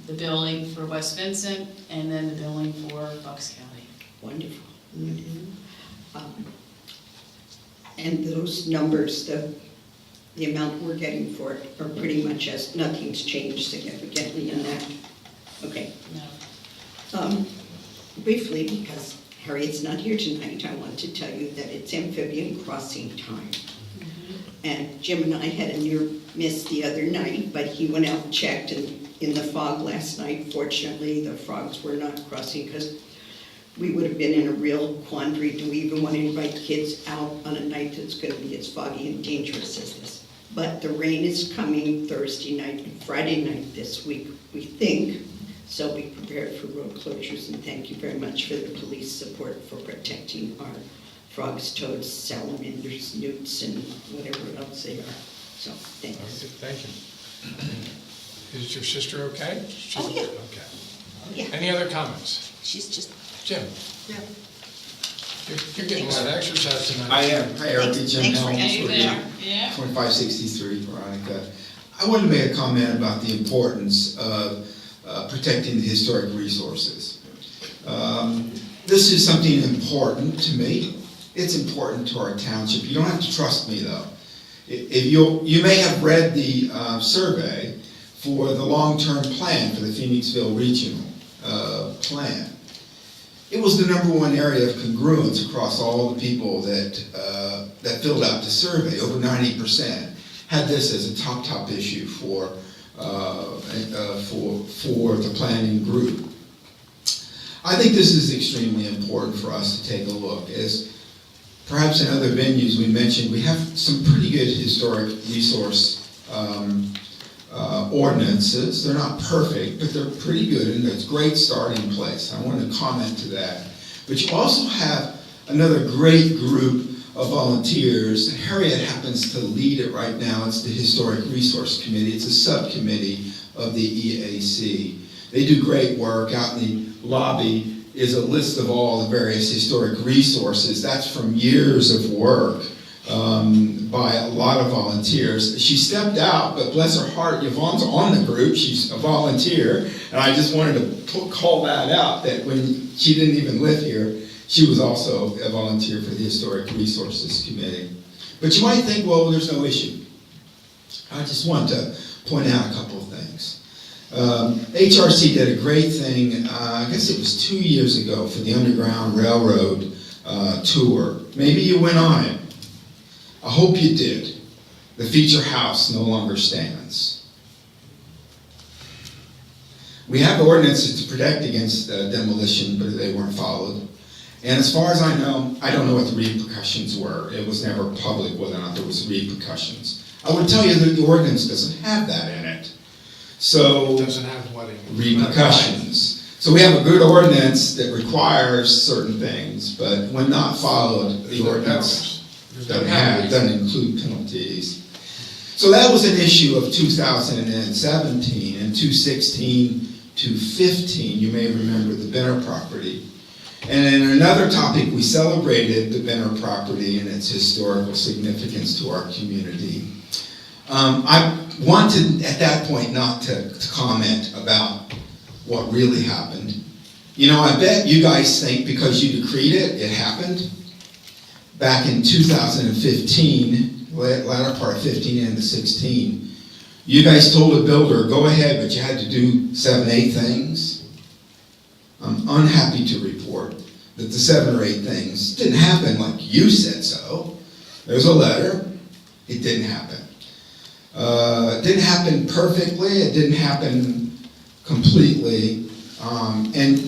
the billing for West Vincent, and then the billing for Bucks County. Wonderful. And those numbers, the amount we're getting for it are pretty much as, nothing's changed significantly in that. Okay. No. Briefly, because Harriet's not here tonight, I want to tell you that it's amphibian crossing time. And Jim and I had a near miss the other night, but he went out and checked, and in the fog last night, fortunately, the frogs were not crossing, because we would have been in a real quandary. Do we even want to invite kids out on a night that's going to be as foggy and dangerous as this? But the rain is coming Thursday night and Friday night this week, we think, so be prepared for road closures, and thank you very much for the police support for protecting our frogs, toads, salamanders, newts, and whatever else they are. So, thanks. Okay, thank you. Is your sister okay? Oh, yeah. Okay. Oh, yeah. Any other comments? She's just... Jim? Yeah. You're getting a lot of exercise tonight. I am. Hi, Erica. Jim Thanks for Helms getting with there. Yeah. 2563 Veronica. I wanted to make a comment about the importance of protecting the historic resources. This is something important to me. It's important to our township. You don't have to trust me, though. If you may have read the survey for the long-term plan for the Phoenixville Regional Plan. It was the #1 area of congruence across all the people that filled out the survey. Over 90% had this as a top issue for the planning group. I think this is extremely important for us to take a look. As perhaps in other venues we mentioned, we have some pretty good historic resource ordinances. They're not perfect, but they're pretty good, and it's a great starting place. I want to comment to that. But you also have another great group of volunteers. Harriet happens to lead it right now. It's the Historic Resource Committee. It's a subcommittee of the EAC. They do great work. Out in the lobby is a list of all the various historic resources. That's from years of work by a lot of volunteers. She stepped out, but bless her heart, Yvonne's on the group. She's a volunteer, and I just wanted to call that out, that when she didn't even live here, she was also a volunteer for the Historic Resources Committee. But you might think, well, there's no issue. I just want to point out a couple of things. HRC did a great thing, I guess it was 2 years ago, for the Underground Railroad tour. Maybe you went on it. I hope you did. The feature house no longer stands. We have ordinances to protect against demolition, but they weren't followed. And as far as I know, I don't know what the repercussions were. It was never public whether or not there was repercussions. I would tell you that the ordinance doesn't have that in it. So, It doesn't have what in it? repercussions. So we have a good ordinance that requires certain things, but when not followed, the ordinance doesn't include penalties. So that was an issue of 2017. In 2016 to 15, you may remember the Benner property. And in another topic, we celebrated the Benner property and its historical significance to our community. I wanted at that point not to comment about what really happened. You know, I bet you guys think because you decreed it, it happened. Back in 2015, latter part of 15 into 16, you guys told the builder, go ahead, but you had to do 7, 8 things. I'm unhappy to report that the 7 or 8 things didn't happen like you said so. There's a letter, it didn't happen. It didn't happen perfectly, it didn't happen completely. And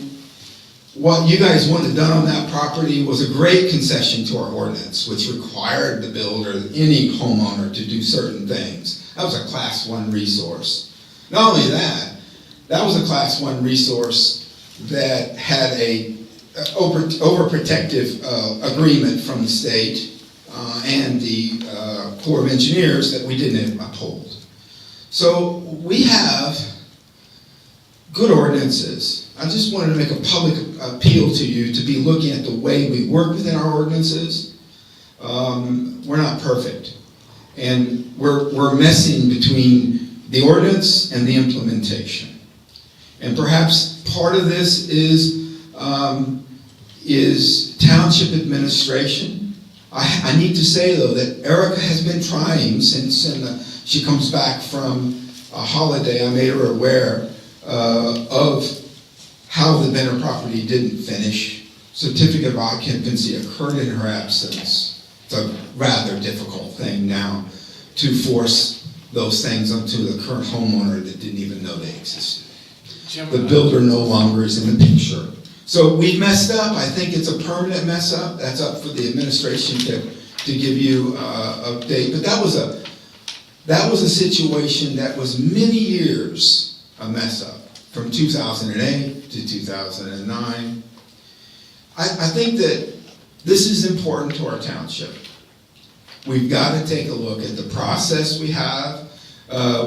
what you guys wanted done on that property was a great concession to our ordinance, which required the builder, any homeowner, to do certain things. That was a Class 1 resource. Not only that, that was a Class 1 resource that had a overprotective agreement from the state and the Corps of Engineers that we didn't uphold. So we have good ordinances. I just wanted to make a public appeal to you to be looking at the way we work within our ordinances. We're not perfect. And we're messing between the ordinance and the implementation. And perhaps part of this is township administration. I need to say, though, that Erica has been trying since she comes back from a holiday. I made her aware of how the Benner property didn't finish. Certificate of occupancy occurred in her absence. It's a rather difficult thing now to force those things onto the current homeowner that didn't even know they existed. The builder no longer is in the picture. So we've messed up. I think it's a permanent mess up. That's up for the administration to give you an update. But that was a situation that was many years a mess up, from 2008 to 2009. I think that this is important to our township. We've got to take a look at the process we have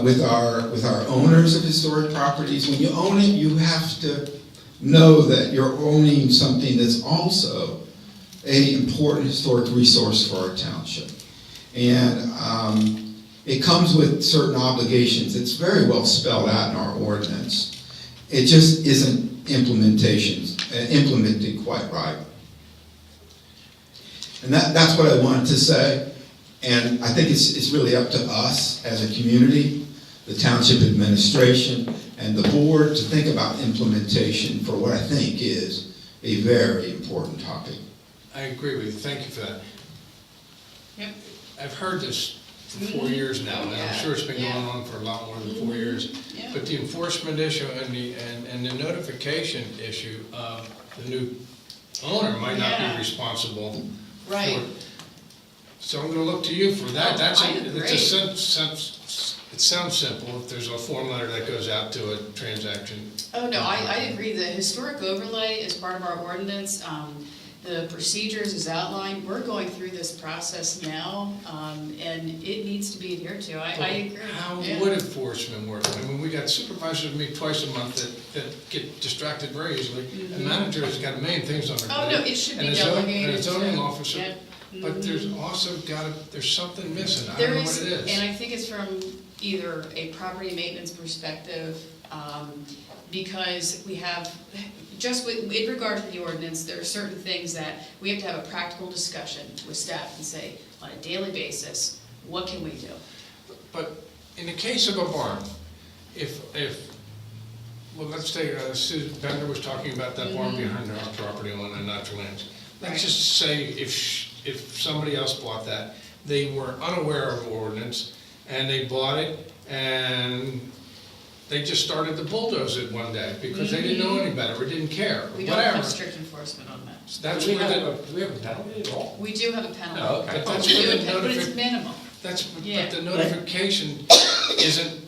with our owners of historic properties. When you own it, you have to know that you're owning something that's also an important historic resource for our township. And it comes with certain obligations. It's very well spelled out in our ordinance. It just isn't implemented quite right. And that's what I wanted to say. And I think it's really up to us as a community, the township administration, and the board to think about implementation for what I think is a very important topic. I agree with you. Thank you for that. Yep. I've heard this for 4 years now, and I'm sure it's been going on for a lot more than 4 years. Yeah. But the enforcement issue and the notification issue, the new owner might not be responsible for Right. it. So I'm going to look to you for that. It sounds simple if there's a form letter that goes out to a transaction. Oh, no, I agree. The historic overlay is part of our ordinance. The procedures is outlined. We're going through this process now, and it needs to be adhered to. I agree. How would enforcement work? I mean, we got supervisors meet twice a month that get distracted very easily. A manager has got a million things on their plate. Oh, no, it should be And delegated. a zoning to- officer. Yep. But there's also there's something missing. I There don't know is, what it is. and I think it's from either a property maintenance perspective, because we have, just in regard to the ordinance, there are certain things that we have to have a practical discussion with staff and say, on a daily basis, what can we do? But in the case of a barn, well, let's say Susan Bender was talking about that barn behind her property on the natural lands. Let's just say if somebody else bought that, they were unaware of ordinance, and they bought it, and they just started to bulldoze it one day because they didn't know any better or didn't care, or We don't whatever. have strict enforcement on that. That's Do we where have a penalty at all? We do have a penalty. Oh, okay. But that's We do where have the a penalty, but it's minimal. But Yeah. the notification isn't,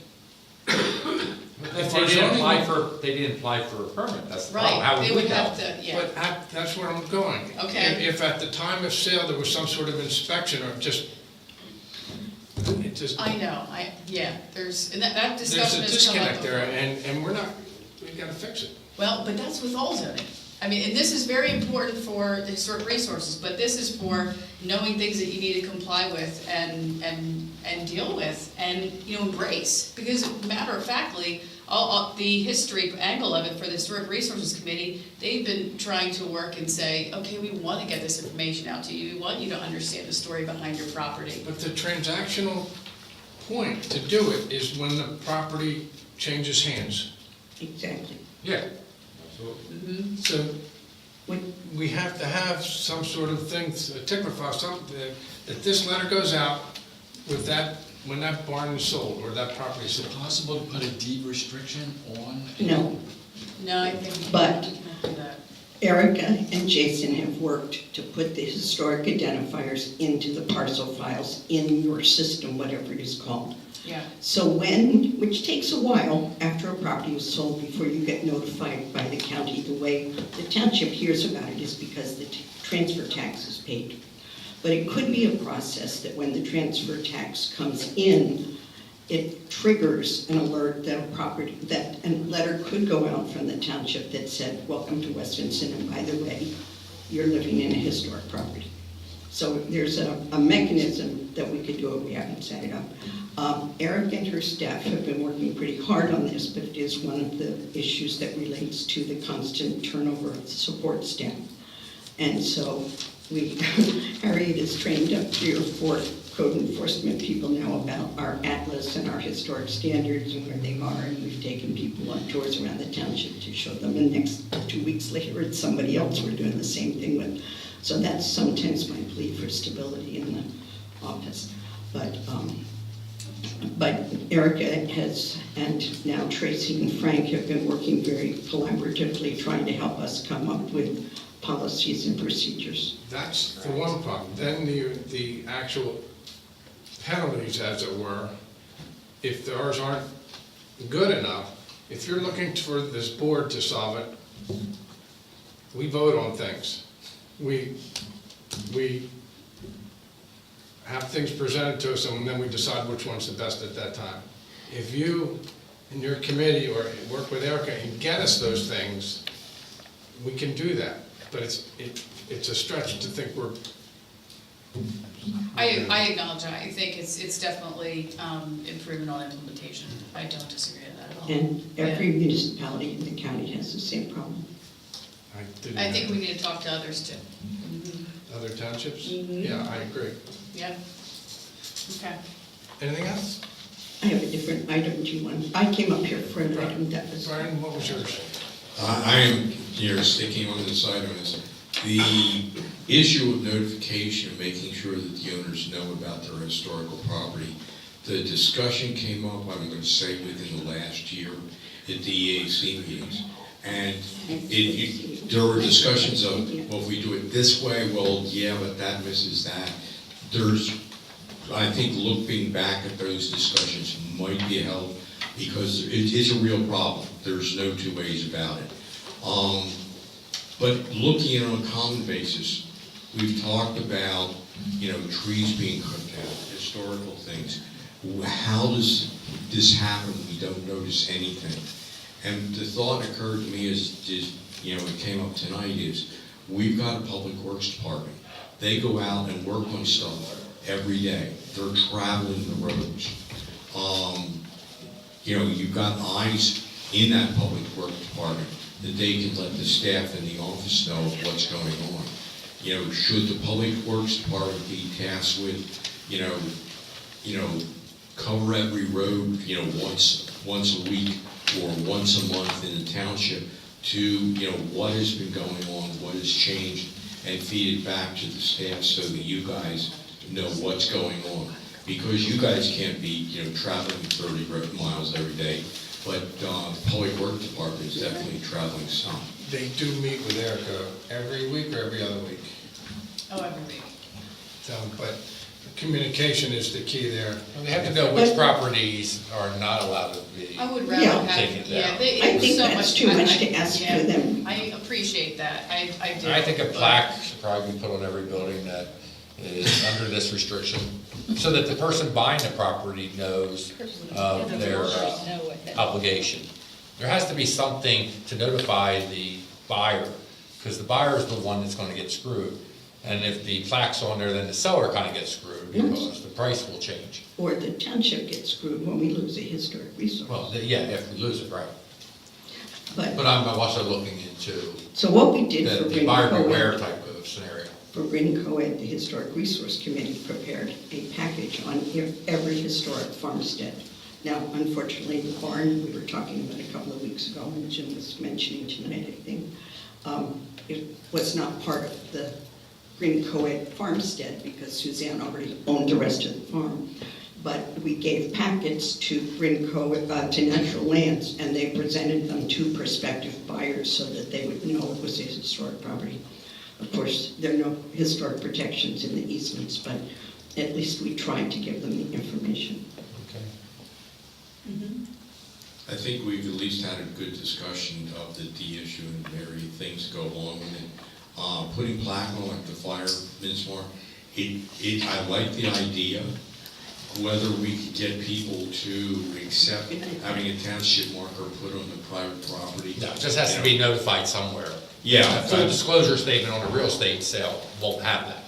if They our didn't zoning apply law- for, they didn't apply for a permit, that's the Right, problem. How they would would we know? have to, yeah. But that's where I'm going. Okay. If at the time of sale, there was some sort of inspection or just, it just, I know, there's, and that there's discussion a has come up disconnect there, before. and we're not, we gotta fix it. Well, but that's with all zoning. I mean, and this is very important for the historic resources, but this is for knowing things that you need to comply with and deal with and, embrace. Because matter of factly, all the history angle of it for the Historic Resources Committee, they've been trying to work and say, okay, we want to get this information out to you. We want you to understand the story behind your property. But the transactional point to do it is when the property changes hands. Exactly. Yeah. Mm-hmm. So we have to have some sort of thing, a ticker file, something, that this letter goes out with that, when that barn is sold or that property is Is it sold. possible to put a deed restriction on? No, No, I think. But- we can't do that. Erica and Jason have worked to put the historic identifiers into the parcel files in your system, whatever it is called. Yeah. So which takes a while after a property is sold before you get notified by the county. The way the township hears about it is because the transfer tax is paid. But it could be a process that when the transfer tax comes in, it triggers an alert that a letter could go out from the township that said, welcome to West Vincent, and by the way, you're living in a historic property. So there's a mechanism that we could do it, we haven't set it up. Eric and her staff have been working pretty hard on this, but it is one of the issues that relates to the constant turnover of the support staff. And so Harriet has trained up 3 or 4 code enforcement people now about our atlas and our historic standards and where they are, and we've taken people on tours around the township to show them, and next 2 weeks later it's somebody else we're doing the same thing with. So that's sometimes my plea for stability in the office. But Erica has, and now Tracy and Frank have been working very collaboratively trying to help us come up with policies and procedures. That's the one problem. Then the actual penalties, as it were, if ours aren't good enough, if you're looking for this board to solve it, we vote on things. We have things presented to us, and then we decide which one's the best at that time. If you and your committee or work with Erica and get us those things, we can do that. But it's a stretch to think we're. I acknowledge that. I think it's definitely improvement on implementation. I don't disagree with that at all. And every municipality in the county has the same problem. I think we need to talk to others too. Other townships? Mhm. Yeah, I agree. Yeah. Okay. Anything else? I have a different item, do you want? I came up here for an item that was. Brian, what was yours? I am here sticking on this item is the issue of notification, making sure that the owners know about their historical property. The discussion came up, I'm going to say within the last year at the EAC meetings. And there were discussions of, well, if we do it this way, well, yeah, but that misses that. I think looking back at those discussions might be a help because it is a real problem. There's no 2 ways about it. But looking at it on a common basis, we've talked about, trees being cut down, historical things. How does this happen? We don't notice anything. And the thought occurred to me it came up tonight is, we've got a public works department. They go out and work on stuff every day. They're traveling the roads. You've got eyes in that public works department that they can let the staff in the office know what's going on. Should the public works department be tasked with, cover every road, once a week or once a month in the township to, what has been going on, what has changed, and feed it back to the staff so that you guys know what's going on. Because you guys can't be, traveling 30 miles every day, but the public works department is definitely traveling some. They do meet with Erica every week or every other week. Oh, every week. But Communication is the key there. They have to know which properties are not allowed to be. I would rather Yeah. have, Taken down. yeah, they, I it was think so that's much. too much to ask yeah, for them. I appreciate that, I do. I think a but- plaque should probably be put on every building that is under this restriction, so that the person buying the property knows of their obligation. There has to be something to notify the buyer, because the buyer is the one that's gonna get screwed. And if the plaque's on there, then the seller kinda gets screwed, because the price will change. Or the township gets screwed when we lose a historic resource. Well, yeah, if we lose it, right. But But I'm also looking into so what we did for the buyer beware Bryn type of scenario. For Bryn Coed, the Historic Resource Committee prepared a package on every historic farmstead. Now, unfortunately, the barn, we were talking about a couple of weeks ago, and Jim was mentioning tonight, I think, it was not part of the Bryn Coed farmstead because Suzanne already owned the rest of the farm. But we gave packets to Bryn Coed, to Natural Lands, and they presented them to prospective buyers so that they would know it was a historic property. Of course, there are no historic protections in the easements, but at least we tried to give them the information. I think we've at least had a good discussion of the D issue and various things go along with it. Putting plaque on like the fireman's mark, I like the idea. Whether we could get people to accept having a township marker put on the private property. No, it just has to be notified somewhere. Yeah. A disclosure statement on a real estate sale won't have that.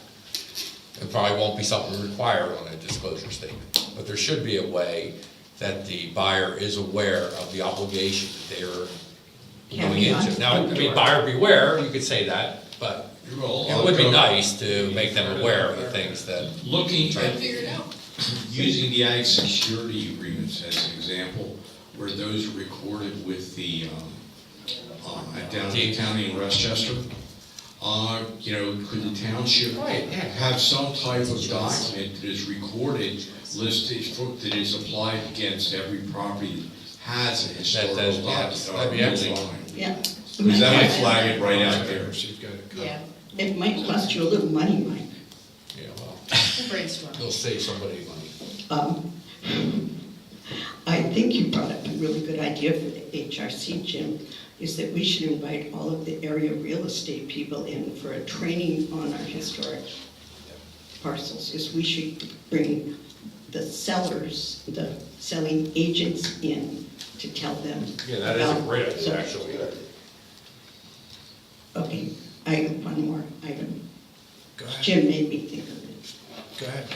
It probably won't be something required on a disclosure statement. But there should be a way that the buyer is aware of the obligation that they're going into. Now, I mean, buyer beware, you could say that, but it would be nice to make them aware of the things that. Looking Try to at figure it out. using the ag security agreements as an example, where those are recorded with the, at Downey County in Westchester, could the township have some type of document that is recorded, listed, that is applied against every property that has a historical that'd be excellent. Yeah. Because that might flag it right out there. Yeah, It might cost you a little money, Mike. Yeah, well, brainstorm. they'll save somebody money. I think you brought up a really good idea for the HRC, Jim, is that we should invite all of the area real estate people in for a training on our historic parcels, is we should bring the sellers, the selling agents in to tell them. Yeah, that is a about- great idea, actually. Okay, I have one more item. Go ahead. Jim made me think of it. Go ahead.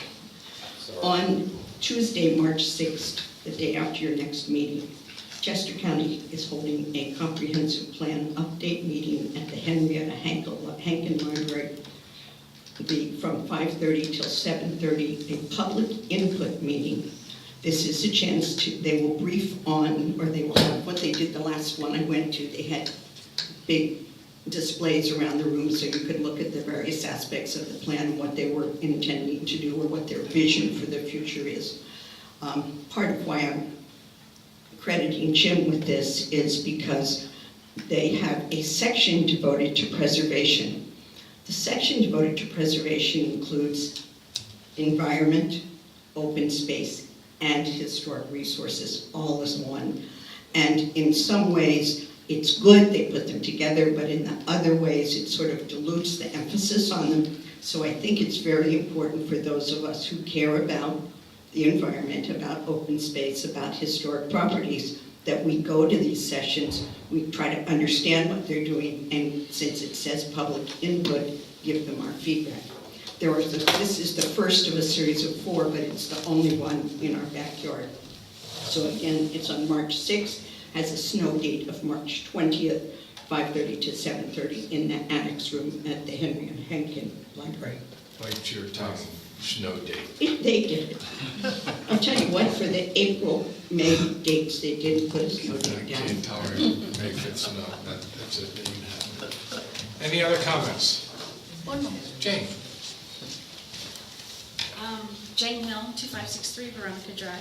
On Tuesday, March 6th, the day after your next meeting, Chester County is holding a comprehensive plan update meeting at the Henrietta Hankin Library from 5:30 till 7:30, a public input meeting. This is a chance they will brief on, or they will have what they did the last one I went to. They had big displays around the room so you could look at the various aspects of the plan and what they were intending to do or what their vision for the future is. Part of why I'm crediting Jim with this is because they have a section devoted to preservation. The section devoted to preservation includes environment, open space, and historic resources, all as one. And in some ways, it's good they put them together, but in the other ways, it sort of dilutes the emphasis on them. So I think it's very important for those of us who care about the environment, about open space, about historic properties, that we go to these sessions, we try to understand what they're doing, and since it says public input, give them our feedback. This is the first of a series of 4, but it's the only one in our backyard. So again, it's on March 6th, has a snow date of March 20th, 5:30 to 7:30 in the annex room at the Henrietta Hankin Library. Bite your tongue, snow date. They did it. I'll tell you what, for the April, May dates, they didn't put a snow date down. Can't tolerate May 5th snow, that's it, that can happen. Any other comments? One more. Jane? Jane Hill, 2563 Veronica Drive.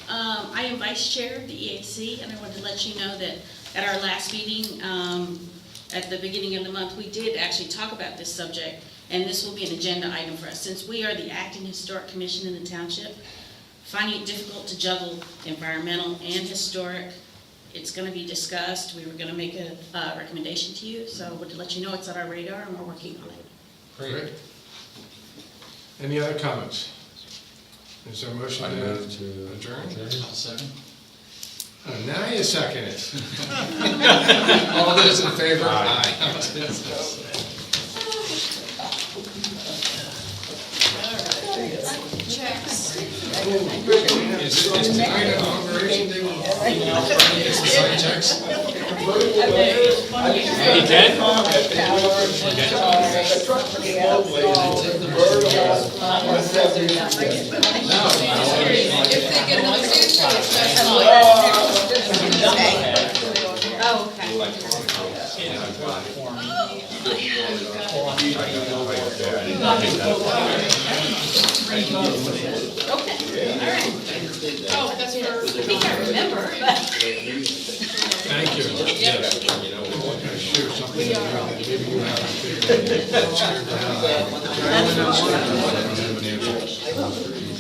I am vice chair of the EAC, and I wanted to let you know that at our last meeting, at the beginning of the month, we did actually talk about this subject, and this will be an agenda item for us. Since we are the acting historic commission in the township, finding it difficult to juggle environmental and historic, it's going to be discussed. We were going to make a recommendation to you, so I wanted to let you know it's on our radar and we're working on it. Great. Any other comments? Is there a motion to adjourn? Second. Now you second it. All those in favor? Aye. Is tonight an inauguration day? Is the sign checks? He can? Oh, that's for. I think I remember, but. Thank you. Yes. Share something that maybe you haven't figured out.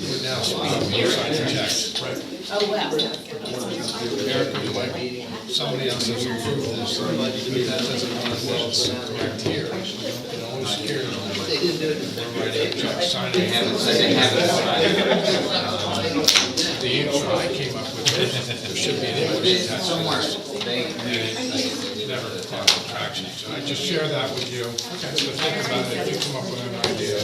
We're now speaking of sign checks. Oh, wow. Erica, you like, somebody else has approved this, that doesn't mean that it's correct here. You know, I'm scared of writing checks, signing. The answer I came up with, there should be an English attached somewhere. Never caused attraction, so I just share that with you, to think about it, if you come up with an idea.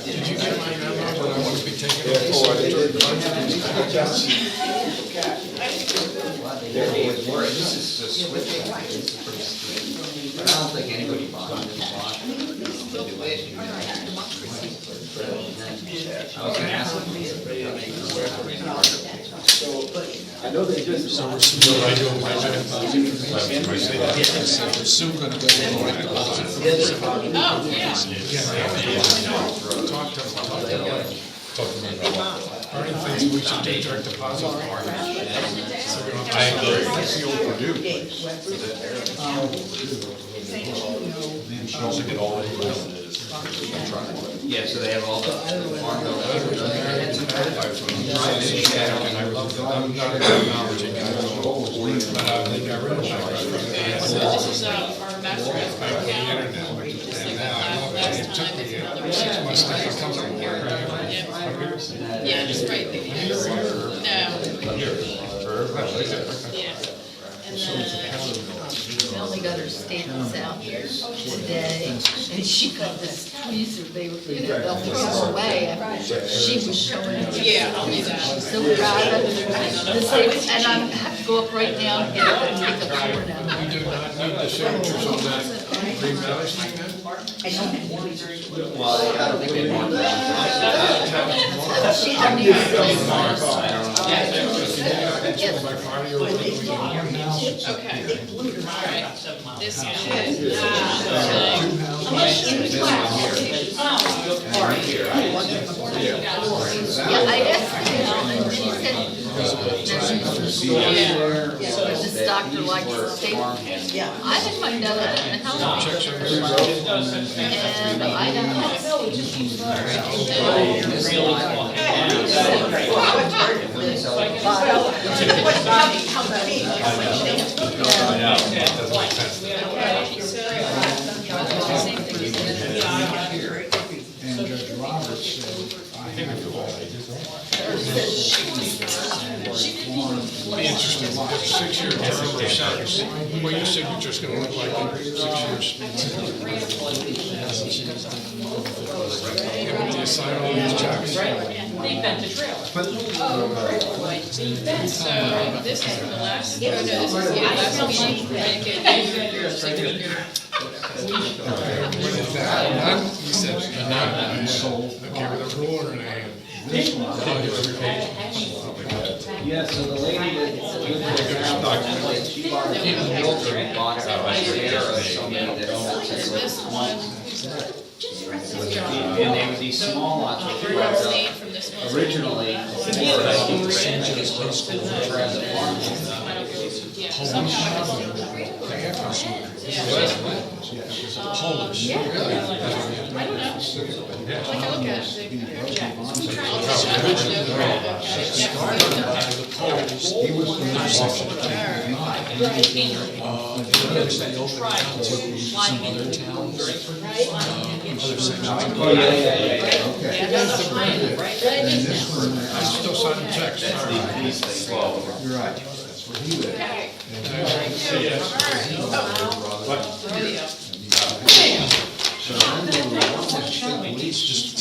Did you get my memo when I want to be taking off the secretary This is just switching. But I don't think anybody bought it. I was gonna ask them. I know they just. So we're soon gonna go to Oh, yeah. Talk to me about are there things we should do direct deposit for? I agree. That's the old Purdue. Yeah, so they have all the. I'm not acknowledging it, but I think I really like So it. this is our master On the account. internet, and now I love it. It took me 6 months to get comfortable. Yeah, just right there. No. Yeah. And then, We only got her stamps out today, and she got this tweezer, they were, they'll throw them away after she was showing it. yeah, I'll do that. She's so proud of it. And I have to go up right now and get it and take the board out. We do not need the signatures on that green valley thing then? Well, I don't think they want that. She hadn't even By party or whatever we do. Okay. Alright. This one. Yeah, I asked her, and she said, this doctor likes to take, I didn't find out that in the health. And I don't know. And Judge Roberts said, I have to. Be interesting, if 6-year term or sentence, what your signature's gonna look like in 6 years. Give it to you, sign all these checks. Leave that to trailer. So this is the last, oh no, this is the last meeting. Make it your signature. What is that? None? He said, none. Okay, with a ruler in hand. Yeah, so the lady that she bought a builder and bought a share of somebody that owns one. And they were these small lots, which were originally Polish. I don't know. Like I look at it, He was from the section. Some other towns. Other sections. Oh, yeah. Okay. I still sign the checks. You're right. That's where he lives. Yes. Just